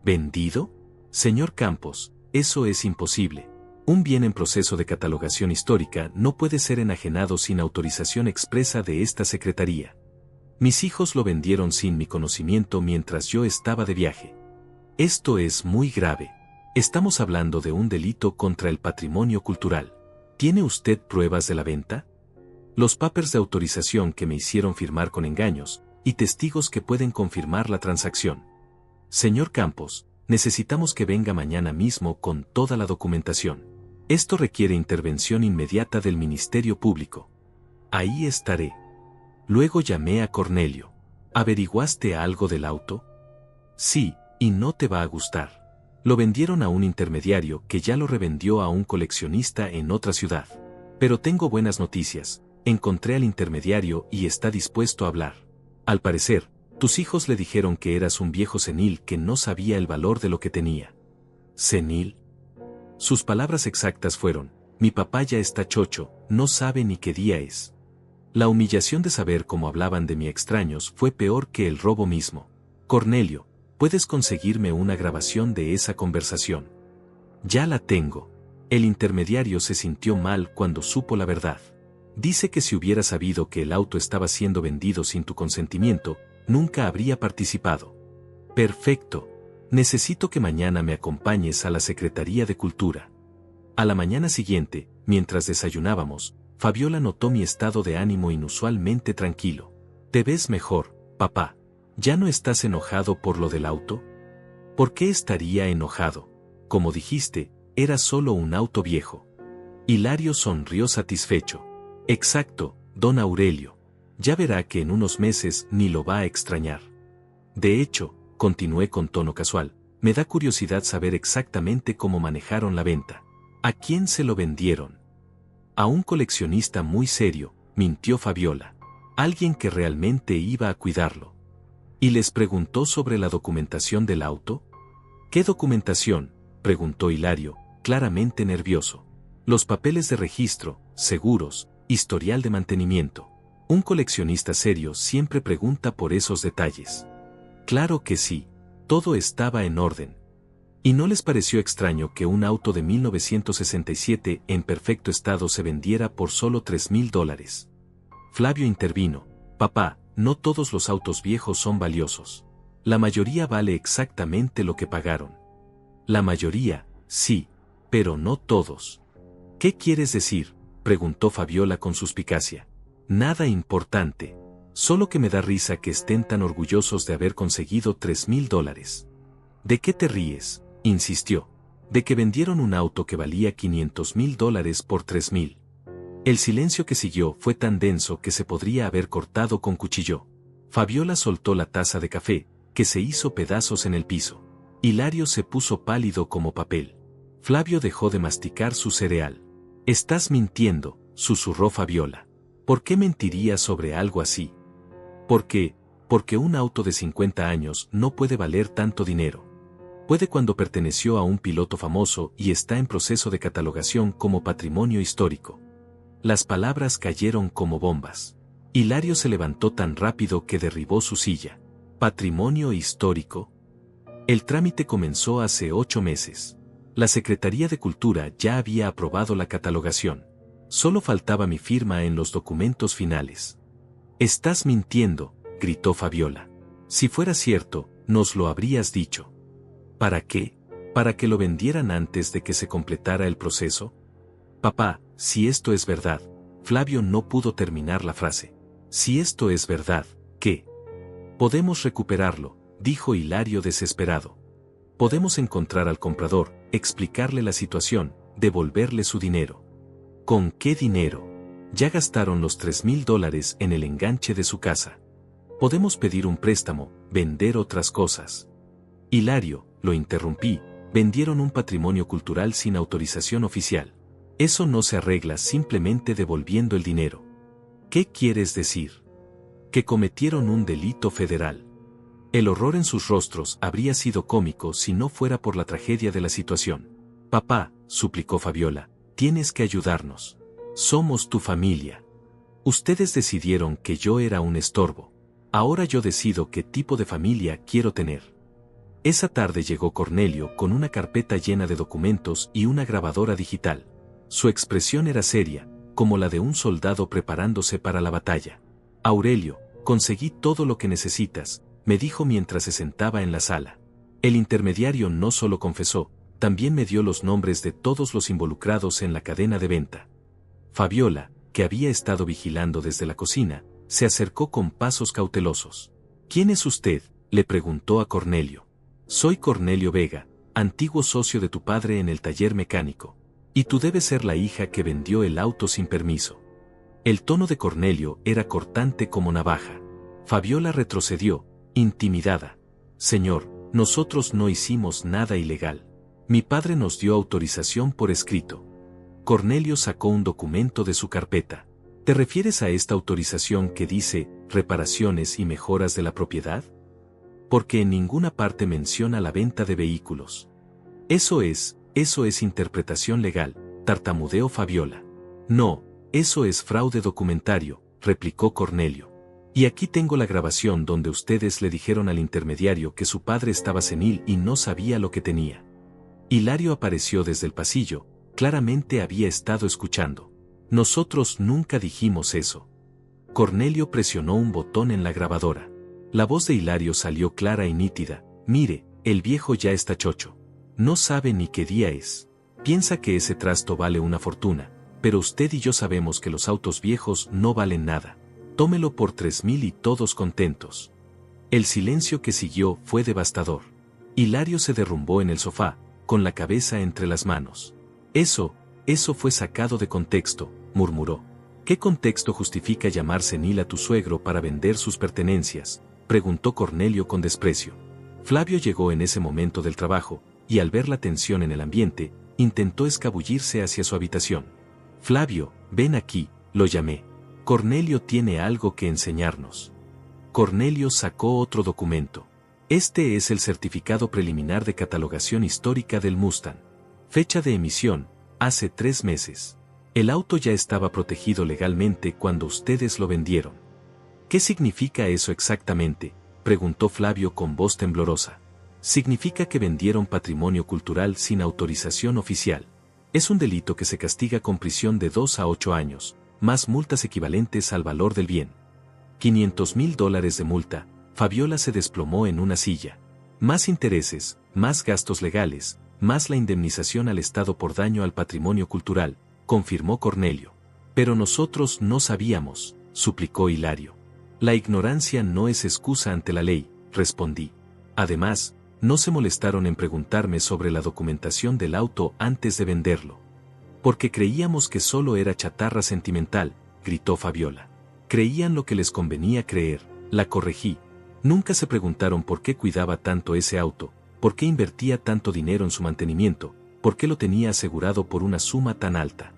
«¿Vendido? Señor Campos, eso es imposible. Un bien en proceso de catalogación histórica no puede ser enajenado sin autorización expresa de esta secretaría. Mis hijos lo vendieron sin mi conocimiento mientras yo estaba de viaje. Esto es muy grave. Estamos hablando de un delito contra el patrimonio cultural. ¿Tiene usted pruebas de la venta? Los papers de autorización que me hicieron firmar con engaños, y testigos que pueden confirmar la transacción. Señor Campos, necesitamos que venga mañana mismo con toda la documentación. Esto requiere intervención inmediata del Ministerio Público». «Ahí estaré». Luego llamé a Cornelio. «¿Averiguaste algo del auto?» «Sí, y no te va a gustar. Lo vendieron a un intermediario que ya lo revendió a un coleccionista en otra ciudad. Pero tengo buenas noticias, encontré al intermediario y está dispuesto a hablar. Al parecer, tus hijos le dijeron que eras un viejo senil que no sabía el valor de lo que tenía». «¿Senil?» Sus palabras exactas fueron: «Mi papá ya está chocho, no sabe ni qué día es». La humillación de saber cómo hablaban de mí extraños fue peor que el robo mismo. «Cornelio, ¿puedes conseguirme una grabación de esa conversación?» «Ya la tengo». El intermediario se sintió mal cuando supo la verdad. Dice que si hubiera sabido que el auto estaba siendo vendido sin tu consentimiento, nunca habría participado. «Perfecto. Necesito que mañana me acompañes a la Secretaría de Cultura». A la mañana siguiente, mientras desayunábamos, Fabiola notó mi estado de ánimo inusualmente tranquilo. «Te ves mejor, papá. ¿Ya no estás enojado por lo del auto?» «¿Por qué estaría enojado? Como dijiste, era solo un auto viejo». Hilario sonrió satisfecho. «Exacto, don Aurelio. Ya verá que en unos meses ni lo va a extrañar. De hecho», continué con tono casual, «me da curiosidad saber exactamente cómo manejaron la venta. ¿A quién se lo vendieron?» «A un coleccionista muy serio», mintió Fabiola. «Alguien que realmente iba a cuidarlo». «¿Y les preguntó sobre la documentación del auto?» «¿Qué documentación?», preguntó Hilario, claramente nervioso. «Los papeles de registro, seguros, historial de mantenimiento. Un coleccionista serio siempre pregunta por esos detalles». «Claro que sí. Todo estaba en orden». ¿Y no les pareció extraño que un auto de 1967 en perfecto estado se vendiera por solo $3,000? Flavio intervino: papá, no todos los autos viejos son valiosos. La mayoría vale exactamente lo que pagaron. La mayoría, sí, pero no todos. ¿Qué quieres decir?, preguntó Fabiola con suspicacia. Nada importante. Solo que me da risa que estén tan orgullosos de haber conseguido $3,000. ¿De qué te ríes?, insistió. De que vendieron un auto que valía $500,000 por $3,000. El silencio que siguió fue tan denso que se podría haber cortado con cuchillo. Fabiola soltó la taza de café, que se hizo pedazos en el piso. Hilario se puso pálido como papel. Flavio dejó de masticar su cereal. «Estás mintiendo», susurró Fabiola. «¿Por qué mentiría sobre algo así?» «¿Por qué? Porque un auto de 50 años no puede valer tanto dinero. Puede cuando perteneció a un piloto famoso y está en proceso de catalogación como patrimonio histórico». Las palabras cayeron como bombas. Hilario se levantó tan rápido que derribó su silla. ¿Patrimonio histórico? El trámite comenzó hace 8 meses. La Secretaría de Cultura ya había aprobado la catalogación. Solo faltaba mi firma en los documentos finales. «Estás mintiendo», gritó Fabiola. «Si fuera cierto, nos lo habrías dicho». «¿Para qué? ¿Para que lo vendieran antes de que se completara el proceso?» «Papá, si esto es verdad», Flavio no pudo terminar la frase. «Si esto es verdad, ¿qué?» «Podemos recuperarlo», dijo Hilario desesperado. «Podemos encontrar al comprador, explicarle la situación, devolverle su dinero». «¿Con qué dinero? Ya gastaron los $3,000 en el enganche de su casa. Podemos pedir un préstamo, vender otras cosas». «Hilario», lo interrumpí, «vendieron un patrimonio cultural sin autorización oficial. Eso no se arregla simplemente devolviendo el dinero». «¿Qué quieres decir?» «Que cometieron un delito federal». El horror en sus rostros habría sido cómico si no fuera por la tragedia de la situación. «Papá», suplicó Fabiola, «tienes que ayudarnos. Somos tu familia. Ustedes decidieron que yo era un estorbo. Ahora yo decido qué tipo de familia quiero tener». Esa tarde llegó Cornelio con una carpeta llena de documentos y una grabadora digital. Su expresión era seria, como la de un soldado preparándose para la batalla. «Aurelio, conseguí todo lo que necesitas», me dijo mientras se sentaba en la sala. El intermediario no solo confesó, también me dio los nombres de todos los involucrados en la cadena de venta. Fabiola, que había estado vigilando desde la cocina, se acercó con pasos cautelosos. «¿Quién es usted?», le preguntó a Cornelio. «Soy Cornelio Vega, antiguo socio de tu padre en el taller mecánico. Y tú debes ser la hija que vendió el auto sin permiso». El tono de Cornelio era cortante como navaja. Fabiola retrocedió, intimidada. «Señor, nosotros no hicimos nada ilegal. Mi padre nos dio autorización por escrito». Cornelio sacó un documento de su carpeta. «¿Te refieres a esta autorización que dice, reparaciones y mejoras de la propiedad? Porque en ninguna parte menciona la venta de vehículos». Eso es interpretación legal», tartamudeó Fabiola. «No, eso es fraude documentario», replicó Cornelio. «Y aquí tengo la grabación donde ustedes le dijeron al intermediario que su padre estaba senil y no sabía lo que tenía». Hilario apareció desde el pasillo, claramente había estado escuchando. «Nosotros nunca dijimos eso». Cornelio presionó un botón en la grabadora. La voz de Hilario salió clara y nítida. «Mire, el viejo ya está chocho. No sabe ni qué día es. Piensa que ese trasto vale una fortuna, pero usted y yo sabemos que los autos viejos no valen nada. Tómelo por $3,000 y todos contentos». El silencio que siguió fue devastador. Hilario se derrumbó en el sofá, con la cabeza entre las manos. Eso fue sacado de contexto», murmuró. «¿Qué contexto justifica llamar senil a tu suegro para vender sus pertenencias?», preguntó Cornelio con desprecio. Flavio llegó en ese momento del trabajo, y al ver la tensión en el ambiente, intentó escabullirse hacia su habitación. «Flavio, ven aquí», lo llamé. «Cornelio tiene algo que enseñarnos». Cornelio sacó otro documento. «Este es el certificado preliminar de catalogación histórica del Mustang. Fecha de emisión, hace 3 meses. El auto ya estaba protegido legalmente cuando ustedes lo vendieron». «¿Qué significa eso exactamente?», preguntó Flavio con voz temblorosa. Significa que vendieron patrimonio cultural sin autorización oficial. Es un delito que se castiga con prisión de 2 a 8 años, más multas equivalentes al valor del bien. $500,000 de multa. Fabiola se desplomó en una silla. Más intereses, más gastos legales, más la indemnización al Estado por daño al patrimonio cultural, confirmó Cornelio. Pero nosotros no sabíamos, suplicó Hilario. La ignorancia no es excusa ante la ley, respondí. Además, no se molestaron en preguntarme sobre la documentación del auto antes de venderlo. Porque creíamos que solo era chatarra sentimental, gritó Fabiola. Creían lo que les convenía creer, la corregí. Nunca se preguntaron por qué cuidaba tanto ese auto, por qué invertía tanto dinero en su mantenimiento, por qué lo tenía asegurado por una suma tan alta.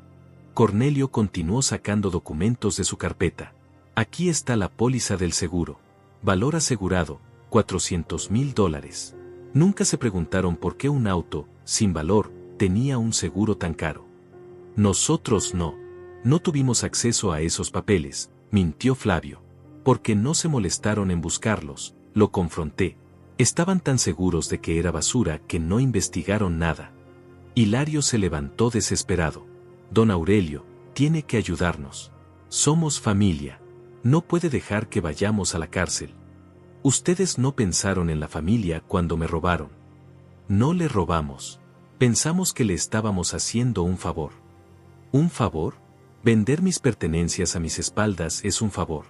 Cornelio continuó sacando documentos de su carpeta. Aquí está la póliza del seguro. Valor asegurado, $400,000. Nunca se preguntaron por qué un auto, sin valor, tenía un seguro tan caro. Nosotros no. No tuvimos acceso a esos papeles, mintió Flavio. Porque no se molestaron en buscarlos, lo confronté. Estaban tan seguros de que era basura que no investigaron nada. Hilario se levantó desesperado. Don Aurelio, tiene que ayudarnos. Somos familia. No puede dejar que vayamos a la cárcel. Ustedes no pensaron en la familia cuando me robaron. No le robamos. Pensamos que le estábamos haciendo un favor. ¿Un favor? Vender mis pertenencias a mis espaldas es un favor.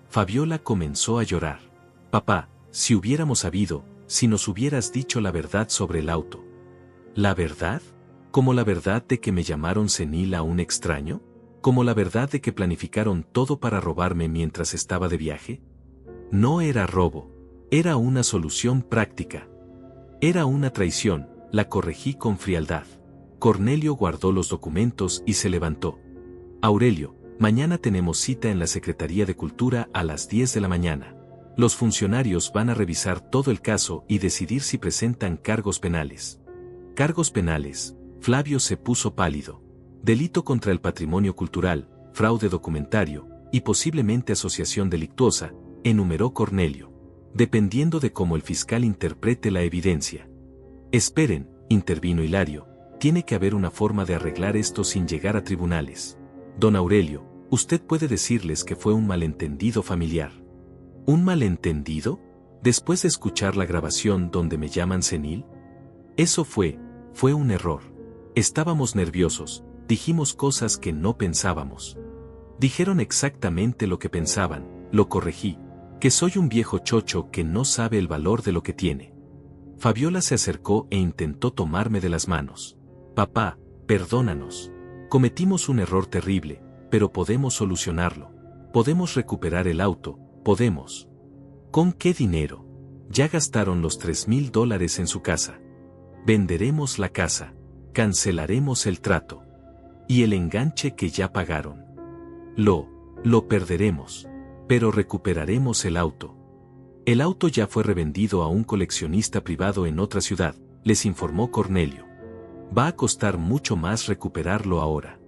Fabiola comenzó a llorar. Papá, si hubiéramos sabido, si nos hubieras dicho la verdad sobre el auto. ¿La verdad? ¿Como la verdad de que me llamaron senil a un extraño? ¿Como la verdad de que planificaron todo para robarme mientras estaba de viaje? No era robo. Era una solución práctica. Era una traición, la corregí con frialdad. Cornelio guardó los documentos y se levantó. Aurelio, mañana tenemos cita en la Secretaría de Cultura a las 10 de la mañana. Los funcionarios van a revisar todo el caso y decidir si presentan cargos penales. Cargos penales. Flavio se puso pálido. Delito contra el patrimonio cultural, fraude documentario, y posiblemente asociación delictuosa, enumeró Cornelio. Dependiendo de cómo el fiscal interprete la evidencia. Esperen, intervino Hilario, tiene que haber una forma de arreglar esto sin llegar a tribunales. Don Aurelio, usted puede decirles que fue un malentendido familiar. ¿Un malentendido? ¿Después de escuchar la grabación donde me llaman senil? Eso fue un error. Estábamos nerviosos, dijimos cosas que no pensábamos. Dijeron exactamente lo que pensaban, lo corregí, que soy un viejo chocho que no sabe el valor de lo que tiene. Fabiola se acercó e intentó tomarme de las manos. Papá, perdónanos. Cometimos un error terrible, pero podemos solucionarlo. Podemos recuperar el auto, podemos. ¿Con qué dinero? Ya gastaron los $3,000 en su casa. Venderemos la casa. Cancelaremos el trato. Y el enganche que ya pagaron. Lo perderemos. Pero recuperaremos el auto. El auto ya fue revendido a un coleccionista privado en otra ciudad, les informó Cornelio. Va a costar mucho más recuperarlo ahora.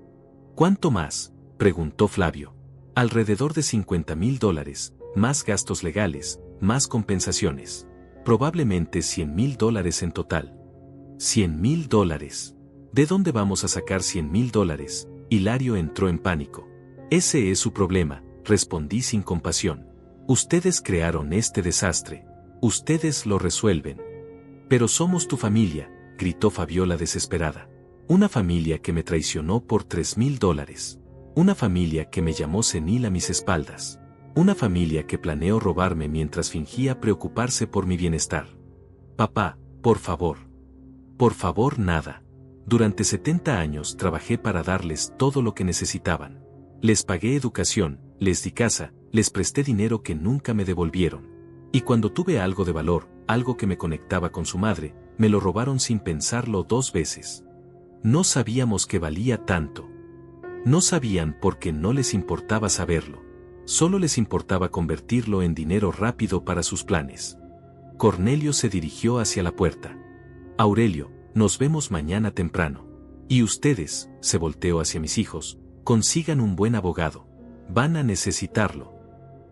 ¿Cuánto más?, preguntó Flavio. Alrededor de $50,000, más gastos legales, más compensaciones. Probablemente $100,000 en total. $100,000. ¿De dónde vamos a sacar $100,000? Hilario entró en pánico. Ese es su problema, respondí sin compasión. Ustedes crearon este desastre. Ustedes lo resuelven. Pero somos tu familia, gritó Fabiola desesperada. Una familia que me traicionó por $3,000. Una familia que me llamó senil a mis espaldas. Una familia que planeó robarme mientras fingía preocuparse por mi bienestar. Papá, por favor. Por favor, nada. Durante 70 años trabajé para darles todo lo que necesitaban. Les pagué educación, les di casa, les presté dinero que nunca me devolvieron. Y cuando tuve algo de valor, algo que me conectaba con su madre, me lo robaron sin pensarlo 2 veces. No sabíamos que valía tanto. No sabían porque no les importaba saberlo. Solo les importaba convertirlo en dinero rápido para sus planes. Cornelio se dirigió hacia la puerta. Aurelio, nos vemos mañana temprano. Y ustedes, se volteó hacia mis hijos, consigan un buen abogado. Van a necesitarlo.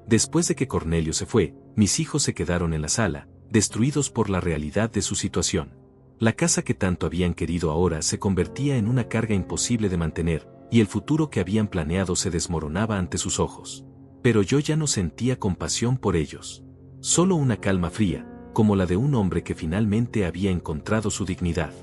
Después de que Cornelio se fue, mis hijos se quedaron en la sala, destruidos por la realidad de su situación. La casa que tanto habían querido ahora se convertía en una carga imposible de mantener, y el futuro que habían planeado se desmoronaba ante sus ojos. Pero yo ya no sentía compasión por ellos. Solo una calma fría, como la de un hombre que finalmente había encontrado su dignidad.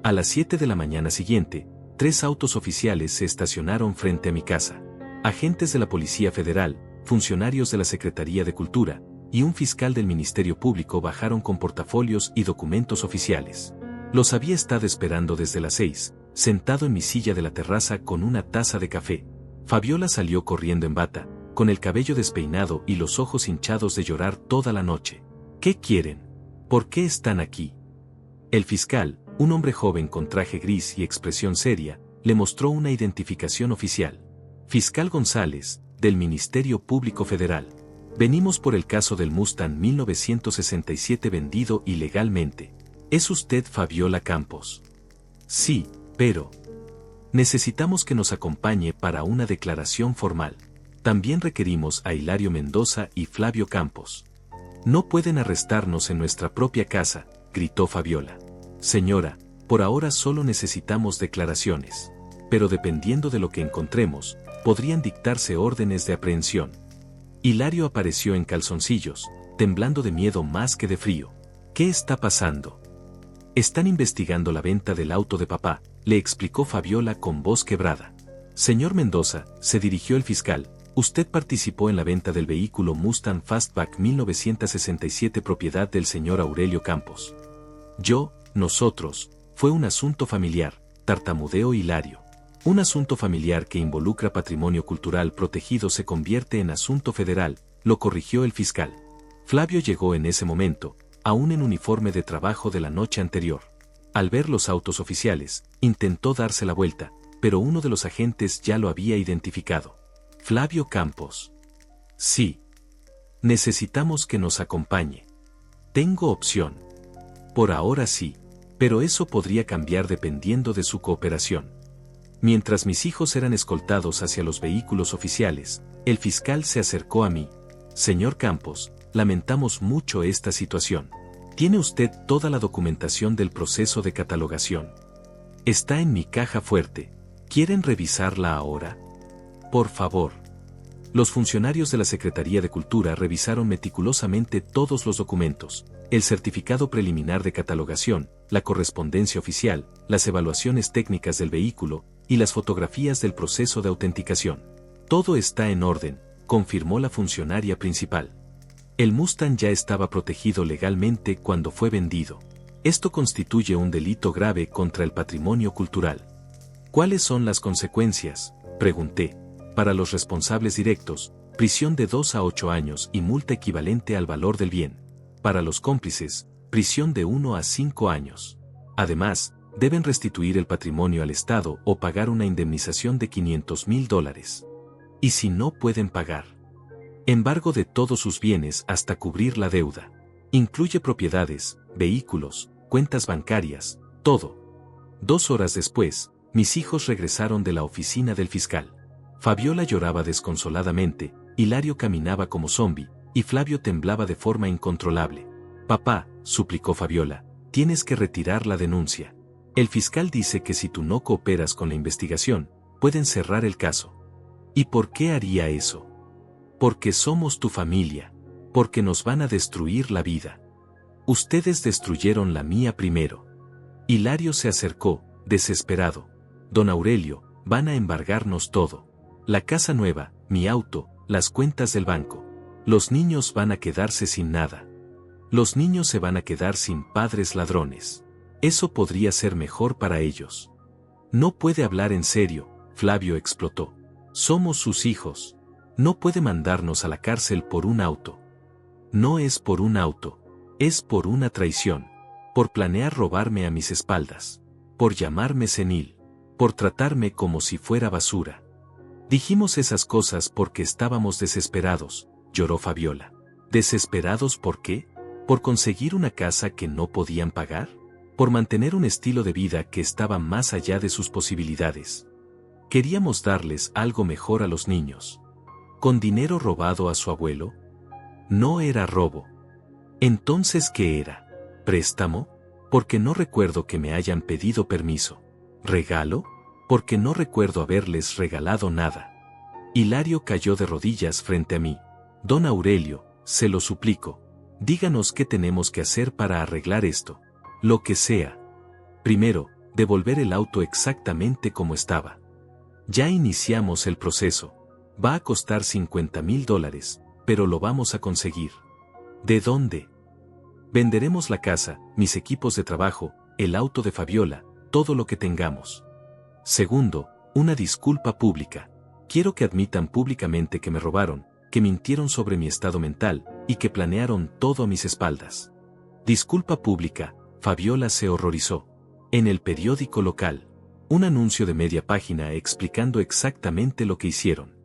A las 7 de la mañana siguiente, 3 autos oficiales se estacionaron frente a mi casa. Agentes de la Policía Federal, funcionarios de la Secretaría de Cultura, y un fiscal del Ministerio Público bajaron con portafolios y documentos oficiales. Los había estado esperando desde las 6, sentado en mi silla de la terraza con una taza de café. Fabiola salió corriendo en bata, con el cabello despeinado y los ojos hinchados de llorar toda la noche. ¿Qué quieren? ¿Por qué están aquí? El fiscal, un hombre joven con traje gris y expresión seria, le mostró una identificación oficial. Fiscal González, del Ministerio Público Federal. Venimos por el caso del Mustang 1967 vendido ilegalmente. ¿Es usted Fabiola Campos? Sí, pero necesitamos que nos acompañe para una declaración formal. También requerimos a Hilario Mendoza y Flavio Campos. No pueden arrestarnos en nuestra propia casa, gritó Fabiola. Señora, por ahora solo necesitamos declaraciones. Pero dependiendo de lo que encontremos, podrían dictarse órdenes de aprehensión. Hilario apareció en calzoncillos, temblando de miedo más que de frío. ¿Qué está pasando? Están investigando la venta del auto de papá, le explicó Fabiola con voz quebrada. Señor Mendoza, se dirigió el fiscal, usted participó en la venta del vehículo Mustang Fastback 1967 propiedad del señor Aurelio Campos. Nosotros, fue un asunto familiar, tartamudeó Hilario. Un asunto familiar que involucra patrimonio cultural protegido se convierte en asunto federal, lo corrigió el fiscal. Flavio llegó en ese momento, aún en uniforme de trabajo de la noche anterior. Al ver los autos oficiales, intentó darse la vuelta, pero uno de los agentes ya lo había identificado. Flavio Campos. Sí. Necesitamos que nos acompañe. Tengo opción. Por ahora sí, pero eso podría cambiar dependiendo de su cooperación. Mientras mis hijos eran escoltados hacia los vehículos oficiales, el fiscal se acercó a mí. Señor Campos, lamentamos mucho esta situación. ¿Tiene usted toda la documentación del proceso de catalogación? Está en mi caja fuerte. ¿Quieren revisarla ahora? Por favor. Los funcionarios de la Secretaría de Cultura revisaron meticulosamente todos los documentos, el certificado preliminar de catalogación, la correspondencia oficial, las evaluaciones técnicas del vehículo, y las fotografías del proceso de autenticación. Todo está en orden, confirmó la funcionaria principal. El Mustang ya estaba protegido legalmente cuando fue vendido. Esto constituye un delito grave contra el patrimonio cultural. ¿Cuáles son las consecuencias?, pregunté. Para los responsables directos, prisión de 2 a 8 años y multa equivalente al valor del bien. Para los cómplices, prisión de 1 a 5 años. Además, deben restituir el patrimonio al Estado o pagar una indemnización de $500,000. Y si no pueden pagar, embargo de todos sus bienes hasta cubrir la deuda. Incluye propiedades, vehículos, cuentas bancarias, todo. 2 horas después, mis hijos regresaron de la oficina del fiscal. Fabiola lloraba desconsoladamente, Hilario caminaba como zombi, y Flavio temblaba de forma incontrolable. Papá, suplicó Fabiola, tienes que retirar la denuncia. El fiscal dice que si tú no cooperas con la investigación, pueden cerrar el caso. ¿Y por qué haría eso? Porque somos tu familia. Porque nos van a destruir la vida. Ustedes destruyeron la mía primero. Hilario se acercó, desesperado. Don Aurelio, van a embargarnos todo. La casa nueva, mi auto, las cuentas del banco. Los niños van a quedarse sin nada. Los niños se van a quedar sin padres ladrones. Eso podría ser mejor para ellos. No puede hablar en serio, Flavio explotó. Somos sus hijos. No puede mandarnos a la cárcel por un auto. No es por un auto, es por una traición. Por planear robarme a mis espaldas. Por llamarme senil. Por tratarme como si fuera basura. Dijimos esas cosas porque estábamos desesperados, lloró Fabiola. ¿Desesperados por qué? ¿Por conseguir una casa que no podían pagar? ¿Por mantener un estilo de vida que estaba más allá de sus posibilidades? Queríamos darles algo mejor a los niños. ¿Con dinero robado a su abuelo? No era robo. Entonces, ¿qué era? ¿Préstamo? Porque no recuerdo que me hayan pedido permiso. ¿Regalo? Porque no recuerdo haberles regalado nada. Hilario cayó de rodillas frente a mí. Don Aurelio, se lo suplico. Díganos qué tenemos que hacer para arreglar esto. Lo que sea. Primero, devolver el auto exactamente como estaba. Ya iniciamos el proceso. Va a costar $50,000, pero lo vamos a conseguir. ¿De dónde? Venderemos la casa, mis equipos de trabajo, el auto de Fabiola, todo lo que tengamos. Segundo, una disculpa pública. Quiero que admitan públicamente que me robaron, que mintieron sobre mi estado mental, y que planearon todo a mis espaldas. Disculpa pública, Fabiola se horrorizó. En el periódico local, un anuncio de media página explicando exactamente lo que hicieron.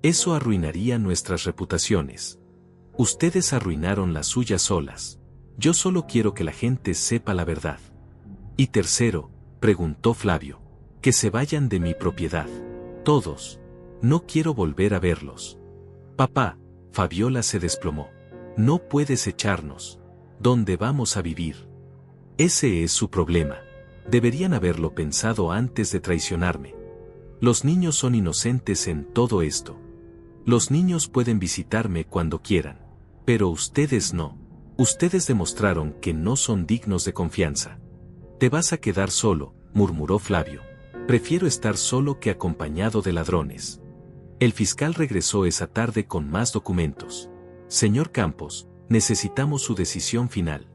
Eso arruinaría nuestras reputaciones. Ustedes arruinaron las suyas solas. Yo solo quiero que la gente sepa la verdad. Y tercero, preguntó Flavio, que se vayan de mi propiedad. Todos. No quiero volver a verlos. Papá, Fabiola se desplomó. No puedes echarnos. ¿Dónde vamos a vivir? Ese es su problema. Deberían haberlo pensado antes de traicionarme. Los niños son inocentes en todo esto. Los niños pueden visitarme cuando quieran. Pero ustedes no. Ustedes demostraron que no son dignos de confianza. Te vas a quedar solo, murmuró Flavio. Prefiero estar solo que acompañado de ladrones. El fiscal regresó esa tarde con más documentos. Señor Campos, necesitamos su decisión final.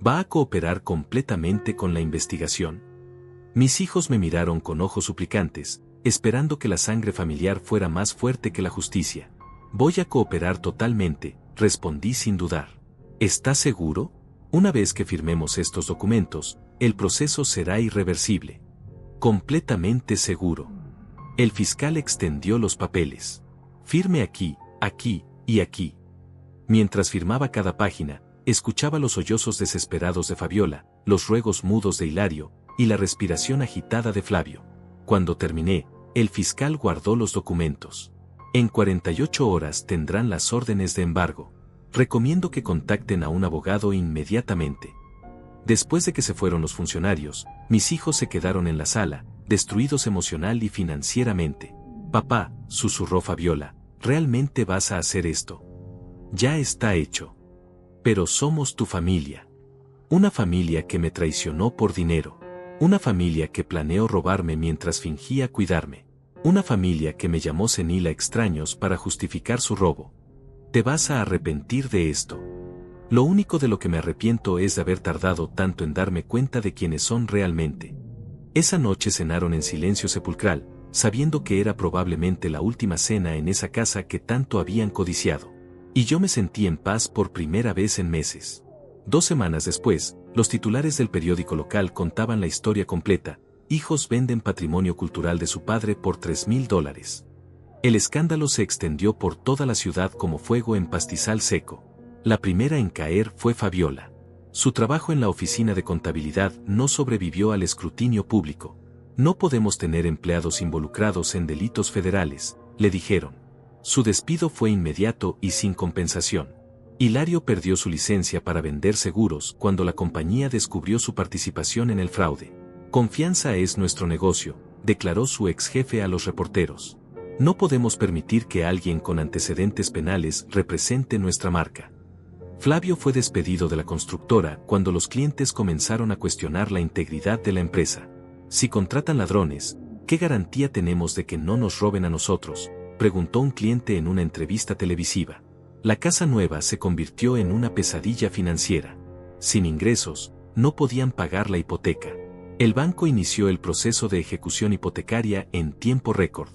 ¿Va a cooperar completamente con la investigación? Mis hijos me miraron con ojos suplicantes, esperando que la sangre familiar fuera más fuerte que la justicia. Voy a cooperar totalmente, respondí sin dudar. ¿Estás seguro? Una vez que firmemos estos documentos, el proceso será irreversible. Completamente seguro. El fiscal extendió los papeles. Firme aquí, aquí y aquí. Mientras firmaba cada página, escuchaba los sollozos desesperados de Fabiola, los ruegos mudos de Hilario, y la respiración agitada de Flavio. Cuando terminé, el fiscal guardó los documentos. En 48 horas tendrán las órdenes de embargo. Recomiendo que contacten a un abogado inmediatamente. Después de que se fueron los funcionarios, mis hijos se quedaron en la sala, destruidos emocional y financieramente. Papá, susurró Fabiola, ¿realmente vas a hacer esto? Ya está hecho. Pero somos tu familia. Una familia que me traicionó por dinero. Una familia que planeó robarme mientras fingía cuidarme. Una familia que me llamó senil a extraños para justificar su robo. Te vas a arrepentir de esto. Lo único de lo que me arrepiento es de haber tardado tanto en darme cuenta de quiénes son realmente. Esa noche cenaron en silencio sepulcral, sabiendo que era probablemente la última cena en esa casa que tanto habían codiciado. Y yo me sentí en paz por primera vez en meses. 2 semanas después, los titulares del periódico local contaban la historia completa. Hijos venden patrimonio cultural de su padre por $3,000. El escándalo se extendió por toda la ciudad como fuego en pastizal seco. La primera en caer fue Fabiola. Su trabajo en la oficina de contabilidad no sobrevivió al escrutinio público. No podemos tener empleados involucrados en delitos federales, le dijeron. Su despido fue inmediato y sin compensación. Hilario perdió su licencia para vender seguros cuando la compañía descubrió su participación en el fraude. Confianza es nuestro negocio, declaró su ex jefe a los reporteros. No podemos permitir que alguien con antecedentes penales represente nuestra marca. Flavio fue despedido de la constructora cuando los clientes comenzaron a cuestionar la integridad de la empresa. Si contratan ladrones, ¿qué garantía tenemos de que no nos roben a nosotros?, preguntó un cliente en una entrevista televisiva. La casa nueva se convirtió en una pesadilla financiera. Sin ingresos, no podían pagar la hipoteca. El banco inició el proceso de ejecución hipotecaria en tiempo récord.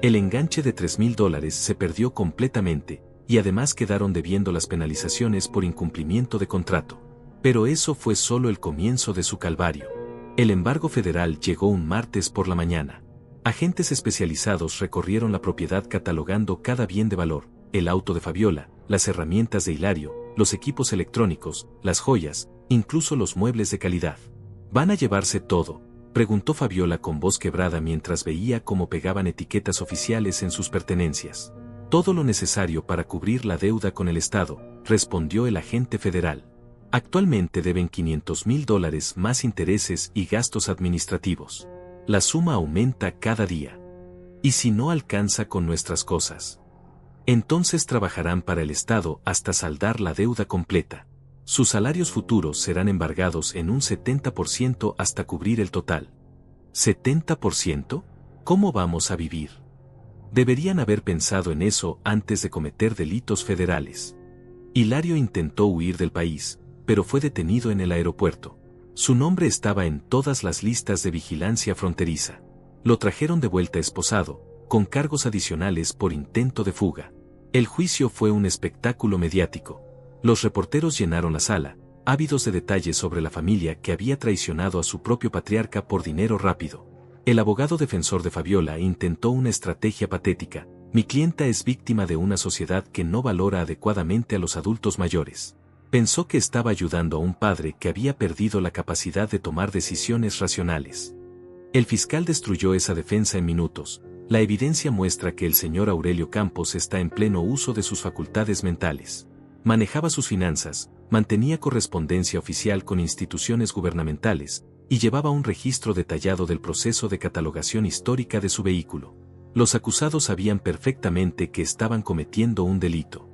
El enganche de $3,000 se perdió completamente, y además quedaron debiendo las penalizaciones por incumplimiento de contrato. Pero eso fue solo el comienzo de su calvario. El embargo federal llegó un martes por la mañana. Agentes especializados recorrieron la propiedad catalogando cada bien de valor, el auto de Fabiola, las herramientas de Hilario, los equipos electrónicos, las joyas, incluso los muebles de calidad. ¿Van a llevarse todo?, preguntó Fabiola con voz quebrada mientras veía cómo pegaban etiquetas oficiales en sus pertenencias. Todo lo necesario para cubrir la deuda con el Estado, respondió el agente federal. Actualmente deben $500,000 más intereses y gastos administrativos. La suma aumenta cada día. ¿Y si no alcanza con nuestras cosas? Entonces trabajarán para el Estado hasta saldar la deuda completa. Sus salarios futuros serán embargados en un 70% hasta cubrir el total. ¿70%? ¿Cómo vamos a vivir? Deberían haber pensado en eso antes de cometer delitos federales. Hilario intentó huir del país, pero fue detenido en el aeropuerto. Su nombre estaba en todas las listas de vigilancia fronteriza. Lo trajeron de vuelta esposado, con cargos adicionales por intento de fuga. El juicio fue un espectáculo mediático. Los reporteros llenaron la sala, ávidos de detalles sobre la familia que había traicionado a su propio patriarca por dinero rápido. El abogado defensor de Fabiola intentó una estrategia patética. Mi clienta es víctima de una sociedad que no valora adecuadamente a los adultos mayores. Pensó que estaba ayudando a un padre que había perdido la capacidad de tomar decisiones racionales. El fiscal destruyó esa defensa en minutos. La evidencia muestra que el señor Aurelio Campos está en pleno uso de sus facultades mentales. Manejaba sus finanzas, mantenía correspondencia oficial con instituciones gubernamentales, y llevaba un registro detallado del proceso de catalogación histórica de su vehículo. Los acusados sabían perfectamente que estaban cometiendo un delito.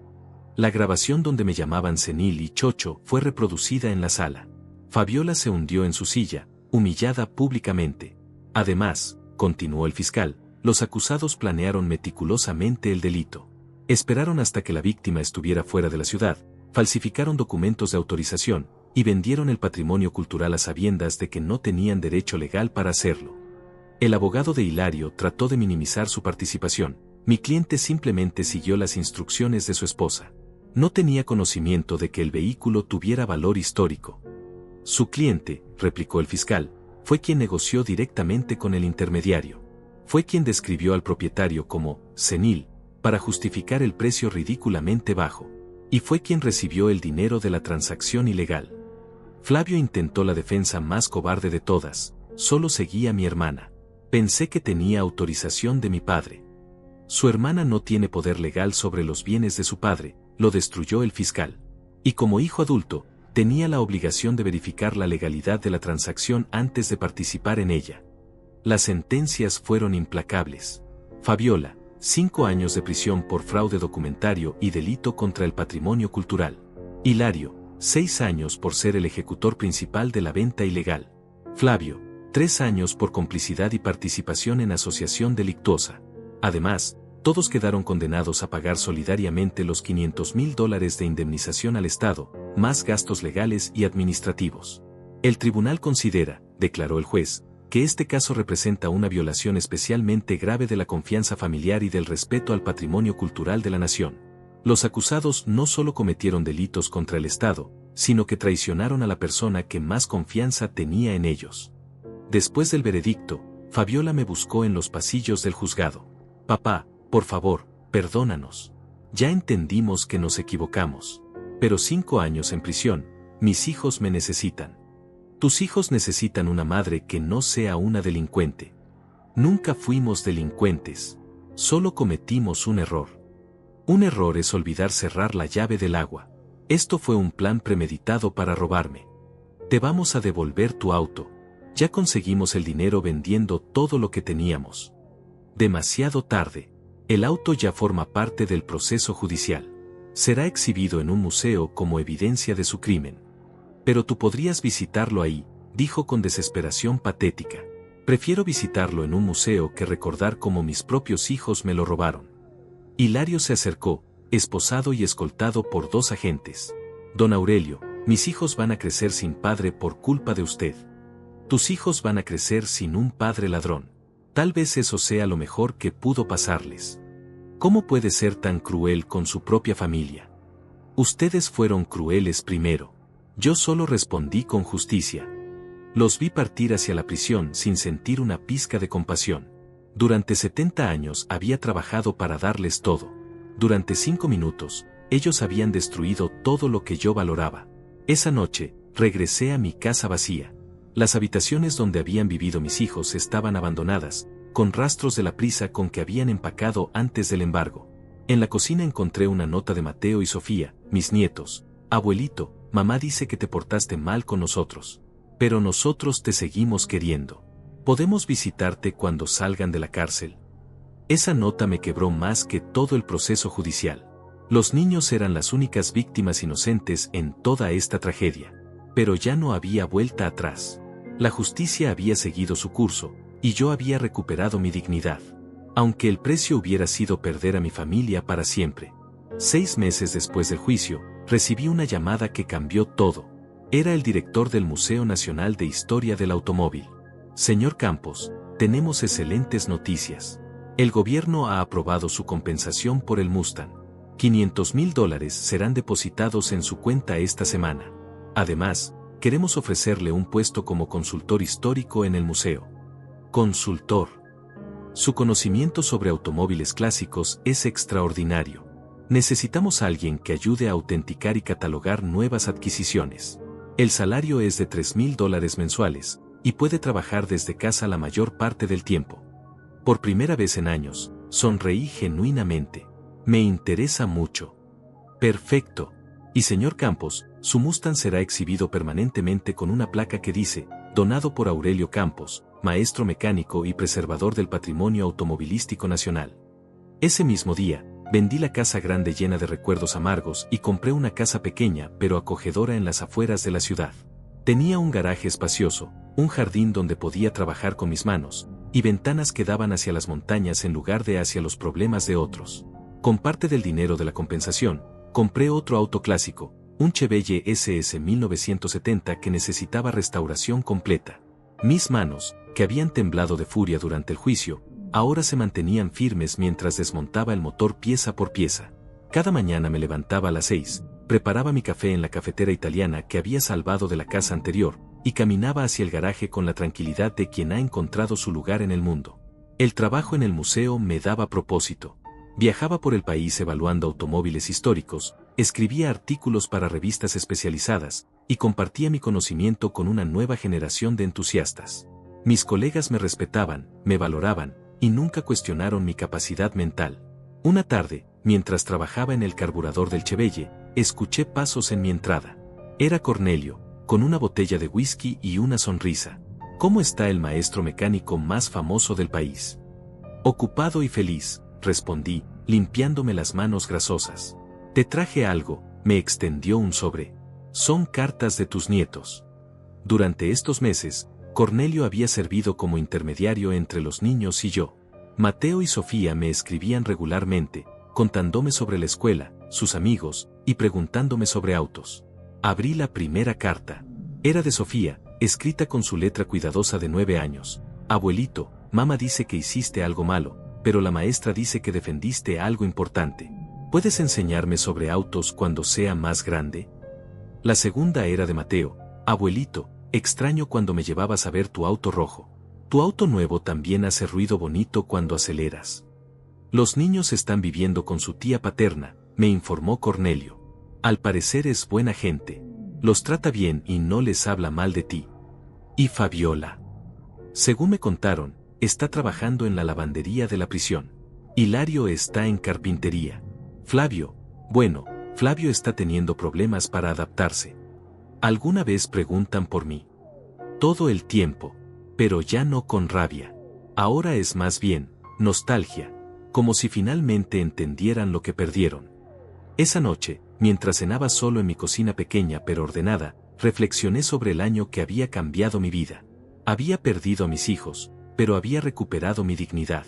La grabación donde me llamaban senil y chocho fue reproducida en la sala. Fabiola se hundió en su silla, humillada públicamente. Además, continuó el fiscal, los acusados planearon meticulosamente el delito. Esperaron hasta que la víctima estuviera fuera de la ciudad, falsificaron documentos de autorización, y vendieron el patrimonio cultural a sabiendas de que no tenían derecho legal para hacerlo. El abogado de Hilario trató de minimizar su participación. Mi cliente simplemente siguió las instrucciones de su esposa. No tenía conocimiento de que el vehículo tuviera valor histórico. Su cliente, replicó el fiscal, fue quien negoció directamente con el intermediario. Fue quien describió al propietario como senil, para justificar el precio ridículamente bajo. Y fue quien recibió el dinero de la transacción ilegal. Flavio intentó la defensa más cobarde de todas. Solo seguía a mi hermana. Pensé que tenía autorización de mi padre. Su hermana no tiene poder legal sobre los bienes de su padre, lo destruyó el fiscal. Y como hijo adulto, tenía la obligación de verificar la legalidad de la transacción antes de participar en ella. Las sentencias fueron implacables. Fabiola, 5 años de prisión por fraude documentario y delito contra el patrimonio cultural. Hilario, 6 años por ser el ejecutor principal de la venta ilegal. Flavio, 3 años por complicidad y participación en asociación delictuosa. Además, todos quedaron condenados a pagar solidariamente los $500,000 de indemnización al Estado, más gastos legales y administrativos. El tribunal considera, declaró el juez, que este caso representa una violación especialmente grave de la confianza familiar y del respeto al patrimonio cultural de la nación. Los acusados no solo cometieron delitos contra el Estado, sino que traicionaron a la persona que más confianza tenía en ellos. Después del veredicto, Fabiola me buscó en los pasillos del juzgado. Papá, por favor, perdónanos. Ya entendimos que nos equivocamos. Pero 5 años en prisión, mis hijos me necesitan. Tus hijos necesitan una madre que no sea una delincuente. Nunca fuimos delincuentes. Solo cometimos un error. Un error es olvidar cerrar la llave del agua. Esto fue un plan premeditado para robarme. Te vamos a devolver tu auto. Ya conseguimos el dinero vendiendo todo lo que teníamos. Demasiado tarde. El auto ya forma parte del proceso judicial. Será exhibido en un museo como evidencia de su crimen. Pero tú podrías visitarlo ahí, dijo con desesperación patética. Prefiero visitarlo en un museo que recordar cómo mis propios hijos me lo robaron. Hilario se acercó, esposado y escoltado por 2 agentes. Don Aurelio, mis hijos van a crecer sin padre por culpa de usted. Tus hijos van a crecer sin un padre ladrón. Tal vez eso sea lo mejor que pudo pasarles. ¿Cómo puede ser tan cruel con su propia familia? Ustedes fueron crueles primero. Yo solo respondí con justicia. Los vi partir hacia la prisión sin sentir una pizca de compasión. Durante 70 años había trabajado para darles todo. Durante 5 minutos, ellos habían destruido todo lo que yo valoraba. Esa noche, regresé a mi casa vacía. Las habitaciones donde habían vivido mis hijos estaban abandonadas, con rastros de la prisa con que habían empacado antes del embargo. En la cocina encontré una nota de Mateo y Sofía, mis nietos. Abuelito, mamá dice que te portaste mal con nosotros. Pero nosotros te seguimos queriendo. ¿Podemos visitarte cuando salgan de la cárcel? Esa nota me quebró más que todo el proceso judicial. Los niños eran las únicas víctimas inocentes en toda esta tragedia. Pero ya no había vuelta atrás. La justicia había seguido su curso, y yo había recuperado mi dignidad. Aunque el precio hubiera sido perder a mi familia para siempre. 6 meses después del juicio, recibí una llamada que cambió todo. Era el director del Museo Nacional de Historia del Automóvil. Señor Campos, tenemos excelentes noticias. El gobierno ha aprobado su compensación por el Mustang. $500,000 serán depositados en su cuenta esta semana. Además, queremos ofrecerle un puesto como consultor histórico en el museo. Consultor. Su conocimiento sobre automóviles clásicos es extraordinario. Necesitamos a alguien que ayude a autenticar y catalogar nuevas adquisiciones. El salario es de $3,000 mensuales, y puede trabajar desde casa la mayor parte del tiempo. Por primera vez en años, sonreí genuinamente. Me interesa mucho. Perfecto. Y señor Campos, su Mustang será exhibido permanentemente con una placa que dice, donado por Aurelio Campos, maestro mecánico y preservador del patrimonio automovilístico nacional. Ese mismo día, vendí la casa grande llena de recuerdos amargos y compré una casa pequeña pero acogedora en las afueras de la ciudad. Tenía un garaje espacioso, un jardín donde podía trabajar con mis manos, y ventanas que daban hacia las montañas en lugar de hacia los problemas de otros. Con parte del dinero de la compensación, compré otro auto clásico, un Chevelle SS 1970 que necesitaba restauración completa. Mis manos, que habían temblado de furia durante el juicio, ahora se mantenían firmes mientras desmontaba el motor pieza por pieza. Cada mañana me levantaba a las 6, preparaba mi café en la cafetera italiana que había salvado de la casa anterior, y caminaba hacia el garaje con la tranquilidad de quien ha encontrado su lugar en el mundo. El trabajo en el museo me daba propósito. Viajaba por el país evaluando automóviles históricos, escribía artículos para revistas especializadas, y compartía mi conocimiento con una nueva generación de entusiastas. Mis colegas me respetaban, me valoraban, y nunca cuestionaron mi capacidad mental. Una tarde, mientras trabajaba en el carburador del Chevelle, escuché pasos en mi entrada. Era Cornelio, con una botella de whisky y una sonrisa. ¿Cómo está el maestro mecánico más famoso del país? Ocupado y feliz, respondí, limpiándome las manos grasosas. Te traje algo, me extendió un sobre. Son cartas de tus nietos. Durante estos meses, Cornelio había servido como intermediario entre los niños y yo. Mateo y Sofía me escribían regularmente, contándome sobre la escuela, sus amigos, y preguntándome sobre autos. Abrí la primera carta. Era de Sofía, escrita con su letra cuidadosa de 9 años. Abuelito, mamá dice que hiciste algo malo, pero la maestra dice que defendiste algo importante. ¿Puedes enseñarme sobre autos cuando sea más grande? La segunda era de Mateo. Abuelito, extraño cuando me llevabas a ver tu auto rojo. Tu auto nuevo también hace ruido bonito cuando aceleras. Los niños están viviendo con su tía paterna, me informó Cornelio. Al parecer es buena gente. Los trata bien y no les habla mal de ti. ¿Y Fabiola? Según me contaron, está trabajando en la lavandería de la prisión. Hilario está en carpintería. Flavio está teniendo problemas para adaptarse. ¿Alguna vez preguntan por mí? Todo el tiempo, pero ya no con rabia. Ahora es más bien nostalgia, como si finalmente entendieran lo que perdieron. Esa noche, mientras cenaba solo en mi cocina pequeña pero ordenada, reflexioné sobre el año que había cambiado mi vida. Había perdido a mis hijos, pero había recuperado mi dignidad.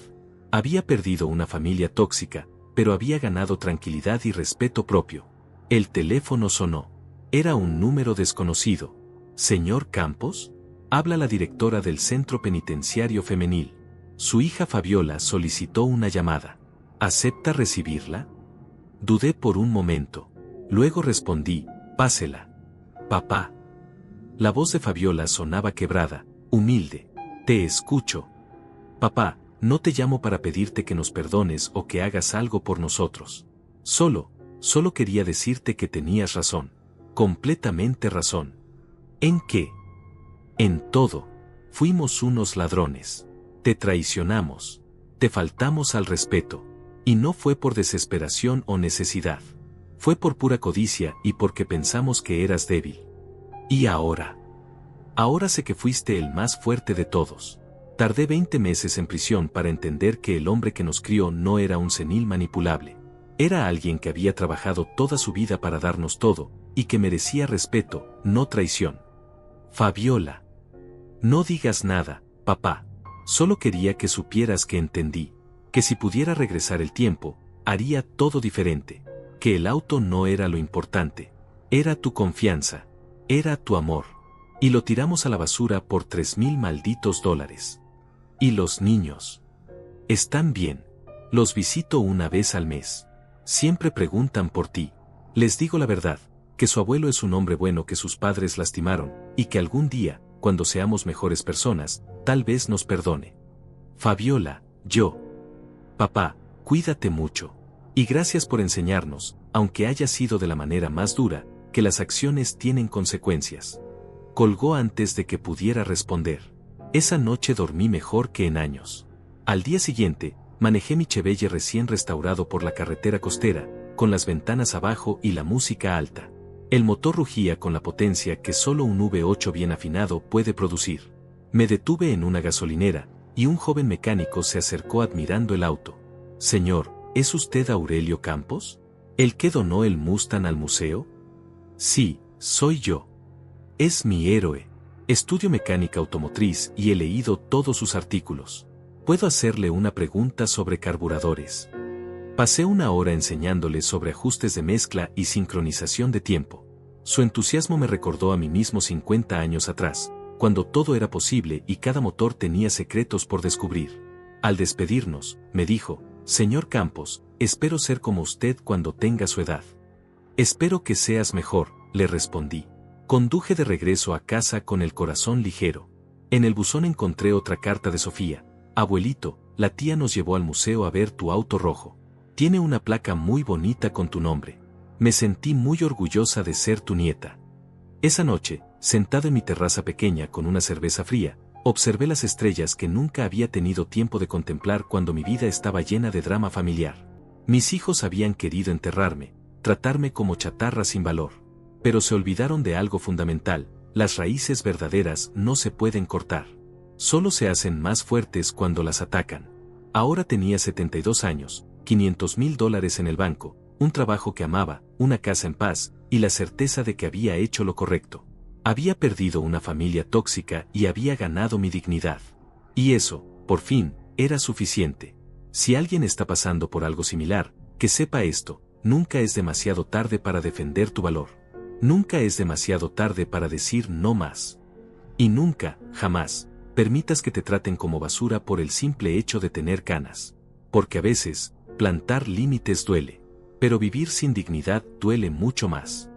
Había perdido una familia tóxica, pero había ganado tranquilidad y respeto propio. El teléfono sonó. Era un número desconocido. ¿Señor Campos? Habla la directora del Centro Penitenciario Femenil. Su hija Fabiola solicitó una llamada. ¿Acepta recibirla? Dudé por un momento. Luego respondí, pásela. Papá. La voz de Fabiola sonaba quebrada, humilde. Te escucho. Papá, no te llamo para pedirte que nos perdones o que hagas algo por nosotros. Solo quería decirte que tenías razón. Completamente razón. ¿En qué? En todo. Fuimos unos ladrones. Te traicionamos. Te faltamos al respeto. Y no fue por desesperación o necesidad. Fue por pura codicia y porque pensamos que eras débil. ¿Y ahora? Ahora sé que fuiste el más fuerte de todos. Tardé 20 meses en prisión para entender que el hombre que nos crió no era un senil manipulable. Era alguien que había trabajado toda su vida para darnos todo, y que merecía respeto, no traición. Fabiola. No digas nada, papá. Solo quería que supieras que entendí, que si pudiera regresar el tiempo, haría todo diferente, que el auto no era lo importante, era tu confianza, era tu amor. Y lo tiramos a la basura por $3,000 malditos. ¿Y los niños? Están bien. Los visito una vez al mes. Siempre preguntan por ti. Les digo la verdad, que su abuelo es un hombre bueno que sus padres lastimaron, y que algún día, cuando seamos mejores personas, tal vez nos perdone. Fabiola, yo. Papá, cuídate mucho. Y gracias por enseñarnos, aunque haya sido de la manera más dura, que las acciones tienen consecuencias. Colgó antes de que pudiera responder. Esa noche dormí mejor que en años. Al día siguiente, manejé mi Chevelle recién restaurado por la carretera costera, con las ventanas abajo y la música alta. El motor rugía con la potencia que solo un V8 bien afinado puede producir. Me detuve en una gasolinera, y un joven mecánico se acercó admirando el auto. Señor, ¿es usted Aurelio Campos? ¿El que donó el Mustang al museo? Sí, soy yo. Es mi héroe. Estudio mecánica automotriz y he leído todos sus artículos. Puedo hacerle una pregunta sobre carburadores. Pasé una hora enseñándole sobre ajustes de mezcla y sincronización de tiempo. Su entusiasmo me recordó a mí mismo 50 años atrás, cuando todo era posible y cada motor tenía secretos por descubrir. Al despedirnos, me dijo, Señor Campos, espero ser como usted cuando tenga su edad. Espero que seas mejor, le respondí. Conduje de regreso a casa con el corazón ligero. En el buzón encontré otra carta de Sofía. Abuelito, la tía nos llevó al museo a ver tu auto rojo. Tiene una placa muy bonita con tu nombre. Me sentí muy orgullosa de ser tu nieta. Esa noche, sentado en mi terraza pequeña con una cerveza fría, observé las estrellas que nunca había tenido tiempo de contemplar cuando mi vida estaba llena de drama familiar. Mis hijos habían querido enterrarme, tratarme como chatarra sin valor. Pero se olvidaron de algo fundamental, las raíces verdaderas no se pueden cortar. Solo se hacen más fuertes cuando las atacan. Ahora tenía 72 años, $500,000 en el banco, un trabajo que amaba, una casa en paz, y la certeza de que había hecho lo correcto. Había perdido una familia tóxica y había ganado mi dignidad. Y eso, por fin, era suficiente. Si alguien está pasando por algo similar, que sepa esto, nunca es demasiado tarde para defender tu valor. Nunca es demasiado tarde para decir no más. Y nunca, jamás, permitas que te traten como basura por el simple hecho de tener canas. Porque a veces, plantar límites duele. Pero vivir sin dignidad duele mucho más.